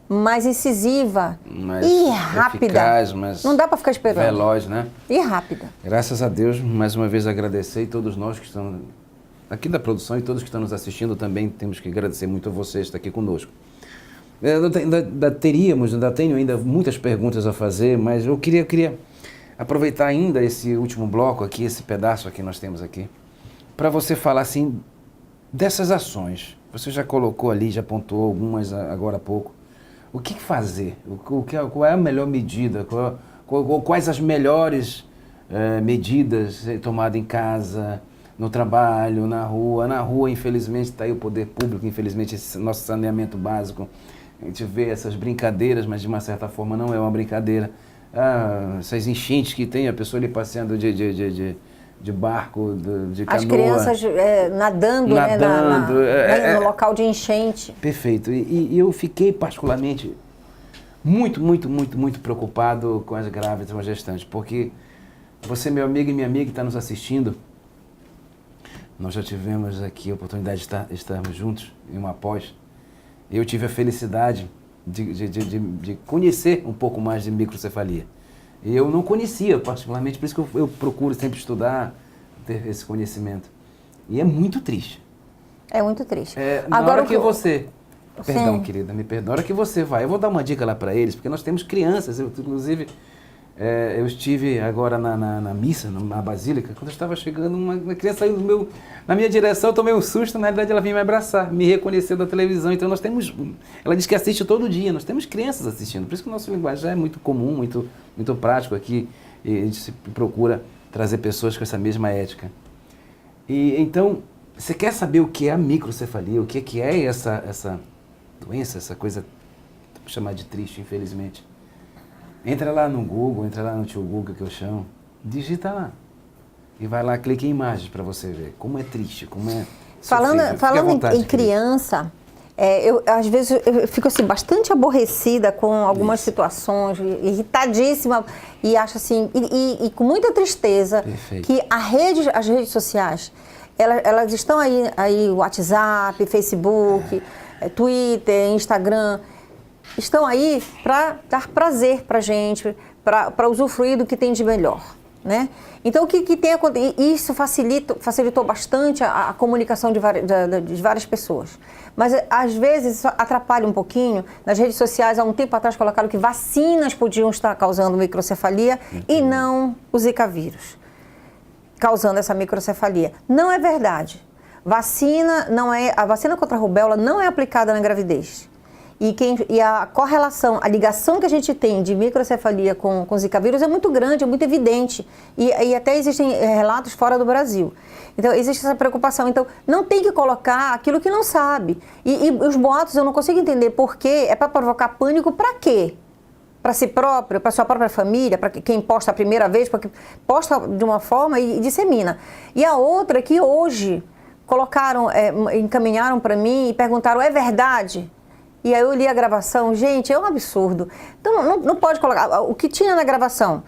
mais incisiva e rápida. Eficaz, mas não dá para ficar esperando. Veloz, né? E rápida. Graças a Deus, mais uma vez agradecer, e todos nós que estamos aqui da produção e todos que estão nos assistindo também temos que agradecer muito a você estar aqui conosco. Ainda tenho muitas perguntas a fazer, mas eu queria aproveitar ainda esse último bloco aqui, esse pedaço aqui nós temos aqui, para você falar assim dessas ações. Você já colocou ali, já pontuou algumas agora há pouco. O que fazer? Qual é a melhor medida? Quais as melhores medidas tomadas em casa, no trabalho, na rua? Na rua, infelizmente, está aí o poder público, infelizmente, esse nosso saneamento básico. A gente vê essas brincadeiras, mas de uma certa forma não é uma brincadeira. Essas enchentes que tem, a pessoa ali passeando de barco, de canoa. As crianças nadando, né, no local de enchente. Perfeito. E eu fiquei particularmente muito preocupado com as grávidas, com as gestantes, porque você, meu amigo e minha amiga que está nos assistindo, nós já tivemos aqui a oportunidade de estarmos juntos em uma pós. Eu tive a felicidade de conhecer um pouco mais de microcefalia. Eu não conhecia, particularmente, por isso que eu procuro sempre estudar, ter esse conhecimento. E é muito triste. É muito triste. Na hora que você... Perdão, querida, me perdoa. Na hora que você vai, eu vou dar uma dica lá para eles, porque nós temos crianças, inclusive... eu estive agora na missa, na Basílica, quando eu estava chegando, uma criança saiu na minha direção, eu tomei um susto, na realidade ela vinha me abraçar, me reconheceu da televisão, então nós temos, ela diz que assiste todo dia, nós temos crianças assistindo, por isso que o nosso linguajar é muito comum, muito prático aqui, e a gente procura trazer pessoas com essa mesma ética. E então, você quer saber o que é a microcefalia, o que é essa doença, essa coisa, vou chamar de triste, infelizmente. Entra lá no Google, entra lá no tio Google que eu chamo, digita lá. E vai lá, clica em imagens para você ver como é triste, como é sofrível. Falando em criança, às vezes eu fico assim, bastante aborrecida com algumas situações, irritadíssima, e acho assim, e com muita tristeza. Perfeito. Que as redes sociais, elas estão aí WhatsApp, Facebook, Twitter, Instagram, estão aí para dar prazer para a gente, para usufruir do que tem de melhor, né? Então, o que tem acontecido? Isso facilitou bastante a comunicação de várias pessoas. Mas, às vezes, isso atrapalha um pouquinho. Nas redes sociais, há um tempo atrás, colocaram que vacinas podiam estar causando microcefalia e não o Zika vírus, causando essa microcefalia. Não é verdade. A vacina contra a rubéola não é aplicada na gravidez. E a correlação, a ligação que a gente tem de microcefalia com Zika vírus é muito grande, é muito evidente. E até existem relatos fora do Brasil. Então, existe essa preocupação. Então, não tem que colocar aquilo que não sabe. E os boatos, eu não consigo entender por quê. É para provocar pânico para quê? Para si próprio, para sua própria família, para quem posta a primeira vez, porque posta de uma forma e dissemina. E a outra é que hoje encaminharam para mim e perguntaram, é verdade? E aí eu li a gravação, gente, é um absurdo. Então não pode colocar. O que tinha na gravação?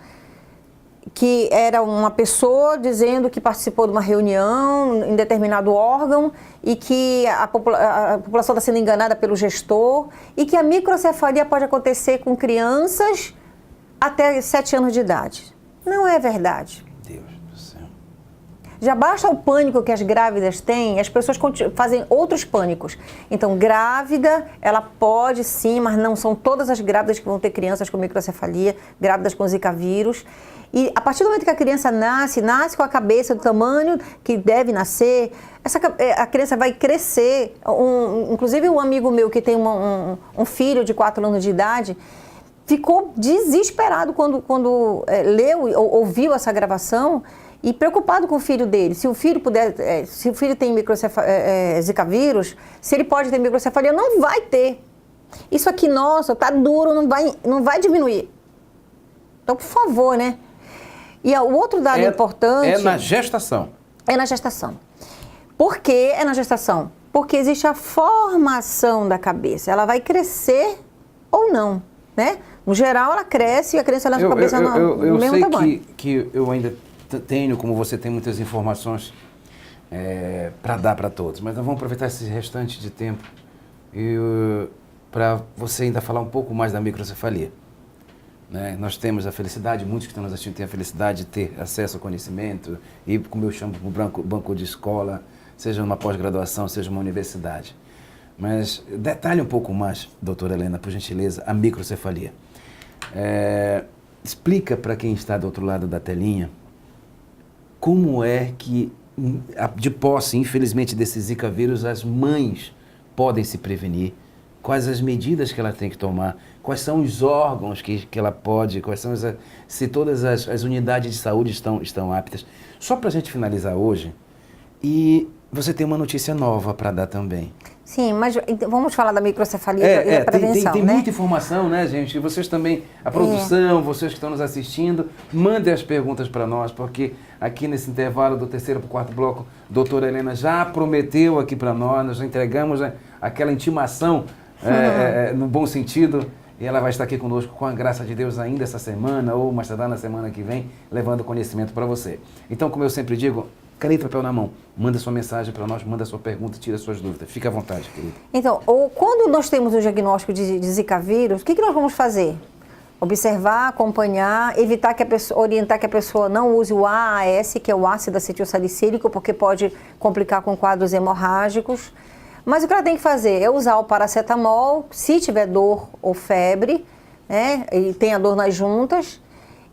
Que era uma pessoa dizendo que participou de uma reunião em determinado órgão e que a população está sendo enganada pelo gestor e que a microcefalia pode acontecer com crianças até 7 anos de idade. Não é verdade. Deus do céu. Já basta o pânico que as grávidas têm, as pessoas fazem outros pânicos. Então, grávida, ela pode sim, mas não são todas as grávidas que vão ter crianças com microcefalia, grávidas com Zika vírus. E a partir do momento que a criança nasce com a cabeça do tamanho que deve nascer, a criança vai crescer. Inclusive, um amigo meu que tem um filho de 4 anos de idade, ficou desesperado quando leu ou ouviu essa gravação, e preocupado com o filho dele. Se o filho tem Zika vírus, se ele pode ter microcefalia, não vai ter. Isso aqui, nossa, tá duro, não vai diminuir. Então, por favor, né? E o outro dado importante... É na gestação. É na gestação. Por que é na gestação? Porque existe a formação da cabeça. Ela vai crescer ou não, né? No geral, ela cresce e a criança nasce com a cabeça no mesmo tamanho. Eu sei que eu ainda tenho, como você tem muitas informações para dar para todos, mas nós vamos aproveitar esse restante de tempo para você ainda falar um pouco mais da microcefalia. Né? Nós temos a felicidade, muitos que estão nos assistindo têm a felicidade de ter acesso ao conhecimento, e como eu chamo, para o banco de escola, seja uma pós-graduação, seja uma universidade. Mas detalhe um pouco mais, doutora Helena, por gentileza, a microcefalia. Explica para quem está do outro lado da telinha como é que, de posse, infelizmente, desse Zika vírus, as mães podem se prevenir, quais as medidas que ela tem que tomar, quais são os órgãos que ela pode, quais são se todas as unidades de saúde estão aptas. Só para a gente finalizar hoje, e você tem uma notícia nova para dar também. Sim, mas vamos falar da microcefalia e da prevenção, tem né? muita informação, né, gente? E vocês também, a produção, vocês que estão nos assistindo, mandem as perguntas para nós, porque aqui nesse intervalo do 3º para o 4º bloco, a doutora Helena já prometeu aqui para nós entregamos aquela intimação, no bom sentido, e ela vai estar aqui conosco, com a graça de Deus, ainda essa semana, ou mais tarde na semana que vem, levando conhecimento para você. Então, como eu sempre digo, caneta e papel na mão, manda sua mensagem para nós, manda sua pergunta, tira suas dúvidas. Fica à vontade, querida. Então, quando nós temos o diagnóstico de Zika vírus, o que nós vamos fazer? Observar, acompanhar, orientar que a pessoa não use o AAS, que é o ácido acetilsalicílico, porque pode complicar com quadros hemorrágicos. Mas o que ela tem que fazer é usar o paracetamol, se tiver dor ou febre, né, e tem a dor nas juntas,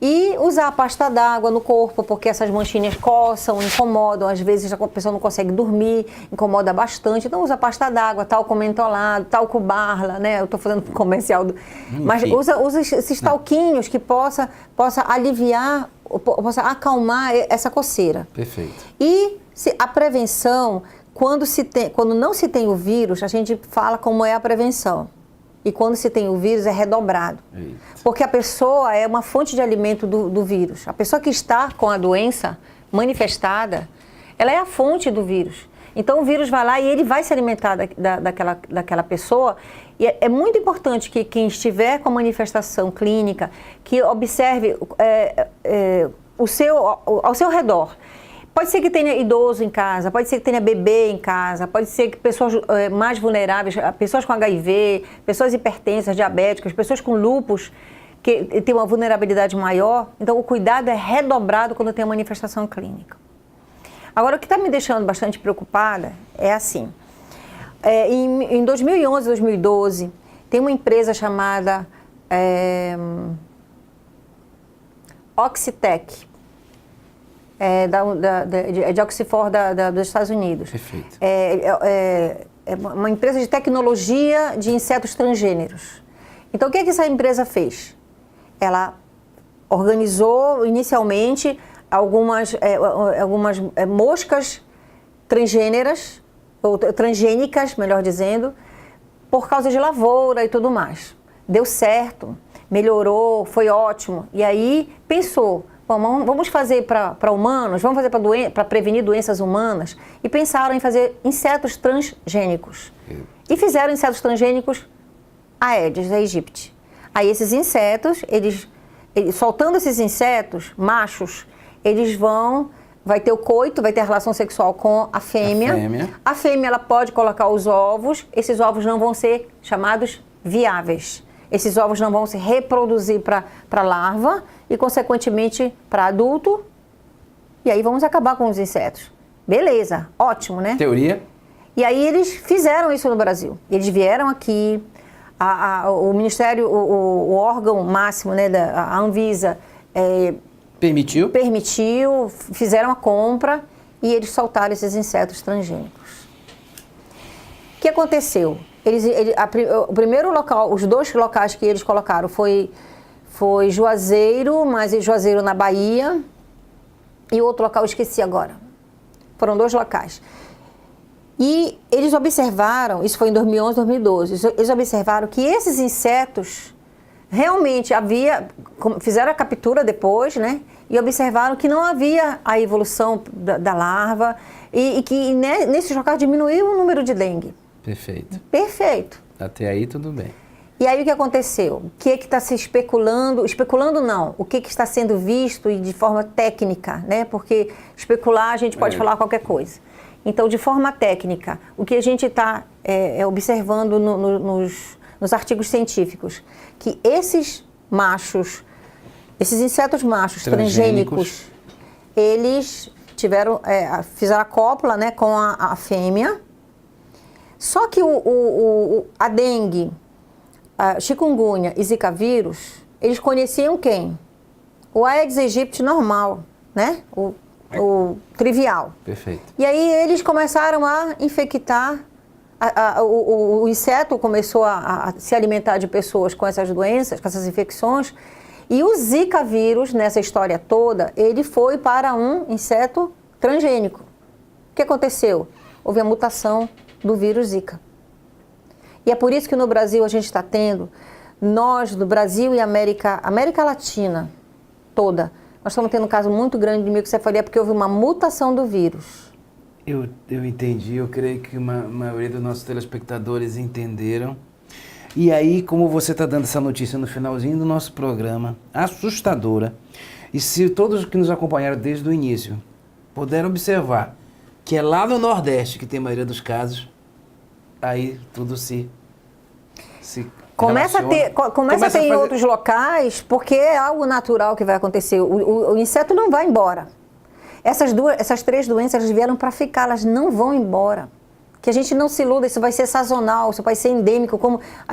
e usar a pasta d'água no corpo, porque essas manchinhas coçam, incomodam, às vezes a pessoa não consegue dormir, incomoda bastante. Então usa pasta d'água, talco mentolado, talco Barla, né? Eu estou fazendo comercial. Mas usa esses talquinhos que possa aliviar, possa acalmar essa coceira. Perfeito. E a prevenção, quando não se tem o vírus, a gente fala como é a prevenção. E quando se tem o vírus, é redobrado. Eita. Porque a pessoa é uma fonte de alimento do vírus. A pessoa que está com a doença manifestada, ela é a fonte do vírus. Então o vírus vai lá e ele vai se alimentar daquela pessoa. E é muito importante que quem estiver com a manifestação clínica, que observe ao seu redor. Pode ser que tenha idoso em casa, pode ser que tenha bebê em casa, pode ser que pessoas mais vulneráveis, pessoas com HIV, pessoas hipertensas, diabéticas, pessoas com lúpus, que têm uma vulnerabilidade maior. Então, o cuidado é redobrado quando tem a manifestação clínica. Agora, o que está me deixando bastante preocupada é assim. Em 2011, 2012, tem uma empresa chamada Oxitec, de Oxford dos Estados Unidos. Perfeito. É uma empresa de tecnologia de insetos transgêneros. Então, o que essa empresa fez? Ela organizou inicialmente algumas moscas transgêneras, ou transgênicas, melhor dizendo, por causa de lavoura e tudo mais. Deu certo, melhorou, foi ótimo. E aí pensou, vamos fazer para humanos, vamos fazer para prevenir doenças humanas, e pensaram em fazer insetos transgênicos. E fizeram insetos transgênicos Aedes aegypti. Aí esses insetos, soltando esses insetos machos, vai ter o coito, vai ter a relação sexual com a fêmea. A fêmea ela pode colocar os ovos, esses ovos não vão ser chamados viáveis. Esses ovos não vão se reproduzir para larva e, consequentemente, para adulto. E aí vamos acabar com os insetos. Beleza, ótimo, né? Teoria. E aí eles fizeram isso no Brasil. Eles vieram aqui, o Ministério, o órgão máximo, né, a Anvisa, permitiu, fizeram a compra e eles soltaram esses insetos transgênicos. O que aconteceu? O primeiro local, os 2 locais que eles colocaram foi Juazeiro, mas Juazeiro na Bahia, e outro local eu esqueci agora. Foram 2 locais. E eles observaram, isso foi em 2011, 2012, eles observaram que esses insetos realmente fizeram a captura depois, né? E observaram que não havia a evolução da larva, e que nesses locais diminuiu o número de dengue. Perfeito. Perfeito. Até aí tudo bem. E aí o que aconteceu? O que está se especulando? Especulando não. O que está sendo visto e de forma técnica, né? Porque especular a gente pode falar qualquer coisa. Então, de forma técnica, o que a gente está observando nos artigos científicos, que esses machos, esses insetos machos transgênicos, eles fizeram a cópula, né, com a fêmea. Só que a dengue, a chikungunya e zika vírus, eles conheciam quem? O Aedes aegypti normal, né? O trivial. Perfeito. E aí eles começaram a infectar, o inseto começou a se alimentar de pessoas com essas doenças, com essas infecções, e o zika vírus, nessa história toda, ele foi para um inseto transgênico. O que aconteceu? Houve a mutação do vírus zika. E é por isso que no Brasil a gente está tendo, nós do Brasil e América Latina toda, nós estamos tendo um caso muito grande de microcefalia porque houve uma mutação do vírus. Eu entendi, eu creio que a maioria dos nossos telespectadores entenderam. E aí, como você está dando essa notícia no finalzinho do nosso programa, assustadora, e se todos que nos acompanharam desde o início puderam observar que é lá no Nordeste que tem a maioria dos casos, aí tudo se começa a ter em outros locais, porque é algo natural que vai acontecer. O inseto não vai embora. Essas três doenças elas vieram para ficar, elas não vão embora. Que a gente não se iluda, isso vai ser sazonal, isso vai ser endêmico.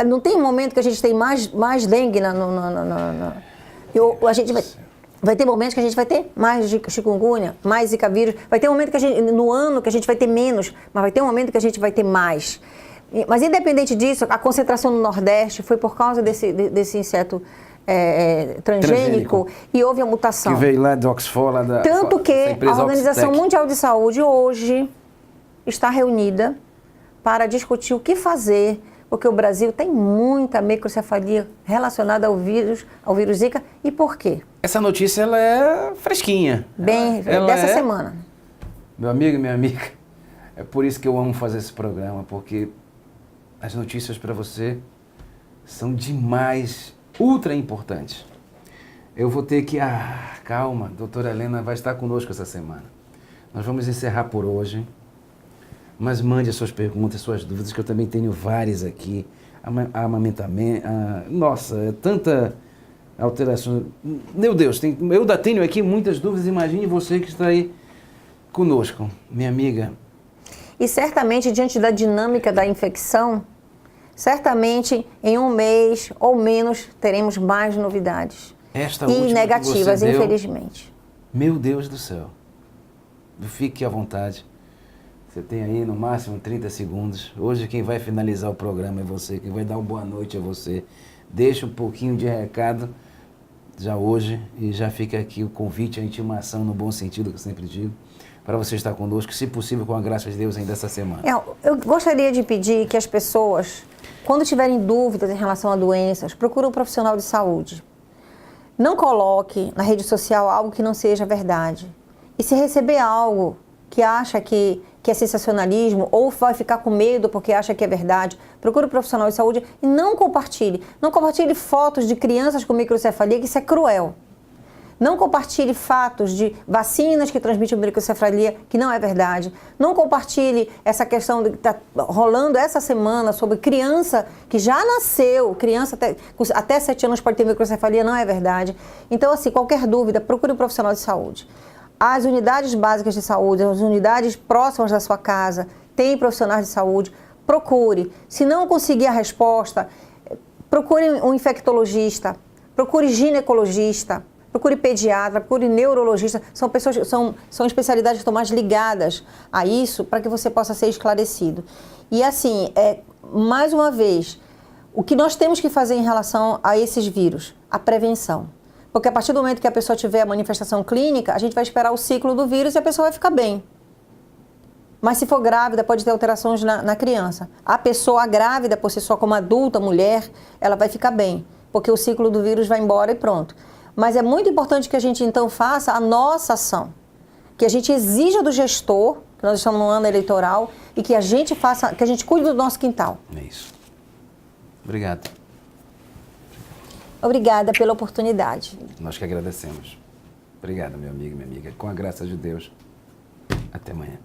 Não tem um momento que a gente tem mais dengue a gente vai ter momentos que a gente vai ter mais chikungunya, mais zika vírus. Vai ter um momento no ano que a gente vai ter menos, mas vai ter um momento que a gente vai ter mais. Mas independente disso, a concentração no Nordeste foi por causa desse inseto transgênico e houve a mutação. Que veio lá de Oxford, Tanto que a Organização Mundial de Saúde hoje está reunida para discutir o que fazer, porque o Brasil tem muita microcefalia relacionada ao vírus Zika. E por quê? Essa notícia ela é fresquinha. Dessa semana. Meu amigo e minha amiga, é por isso que eu amo fazer esse programa, porque as notícias para você são demais, ultra importantes. Eu vou ter que... calma, doutora Helena vai estar conosco essa semana. Nós vamos encerrar por hoje, mas mande as suas perguntas, suas dúvidas, que eu também tenho várias aqui. Amamentamento, nossa, é tanta alteração. Meu Deus, eu ainda tenho aqui muitas dúvidas, imagine você que está aí conosco, minha amiga. E certamente, diante da dinâmica da infecção, certamente em um mês ou menos teremos mais novidades. E negativas, infelizmente. Meu Deus do céu. Fique à vontade. Você tem aí no máximo 30 segundos. Hoje quem vai finalizar o programa é você, quem vai dar uma boa noite é você. Deixa um pouquinho de recado já hoje e já fica aqui o convite, a intimação no bom sentido que eu sempre digo, para você estar conosco, se possível, com a graça de Deus ainda essa semana. Eu gostaria de pedir que as pessoas, quando tiverem dúvidas em relação a doenças, procurem um profissional de saúde. Não coloque na rede social algo que não seja verdade. E se receber algo que acha que é sensacionalismo ou vai ficar com medo porque acha que é verdade, procure um profissional de saúde e não compartilhe. Não compartilhe fotos de crianças com microcefalia, que isso é cruel. Não compartilhe fatos de vacinas que transmitem microcefalia, que não é verdade. Não compartilhe essa questão que está rolando essa semana sobre criança que já nasceu, criança até 7 anos pode ter microcefalia, não é verdade. Então, assim, qualquer dúvida, procure um profissional de saúde. As unidades básicas de saúde, as unidades próximas da sua casa, tem profissionais de saúde, procure. Se não conseguir a resposta, procure um infectologista, procure ginecologista, procure pediatra, procure neurologista. São pessoas, são especialidades que estão mais ligadas a isso para que você possa ser esclarecido. E assim, mais uma vez, o que nós temos que fazer em relação a esses vírus? A prevenção. Porque a partir do momento que a pessoa tiver a manifestação clínica, a gente vai esperar o ciclo do vírus e a pessoa vai ficar bem. Mas se for grávida, pode ter alterações na criança. A pessoa grávida, por si só, como adulta, mulher, ela vai ficar bem, porque o ciclo do vírus vai embora e pronto. Mas é muito importante que a gente, então, faça a nossa ação. Que a gente exija do gestor, que nós estamos num ano eleitoral e que a gente cuide do nosso quintal. É isso. Obrigado. Obrigada pela oportunidade. Nós que agradecemos. Obrigado, meu amigo e minha amiga. Com a graça de Deus. Até amanhã.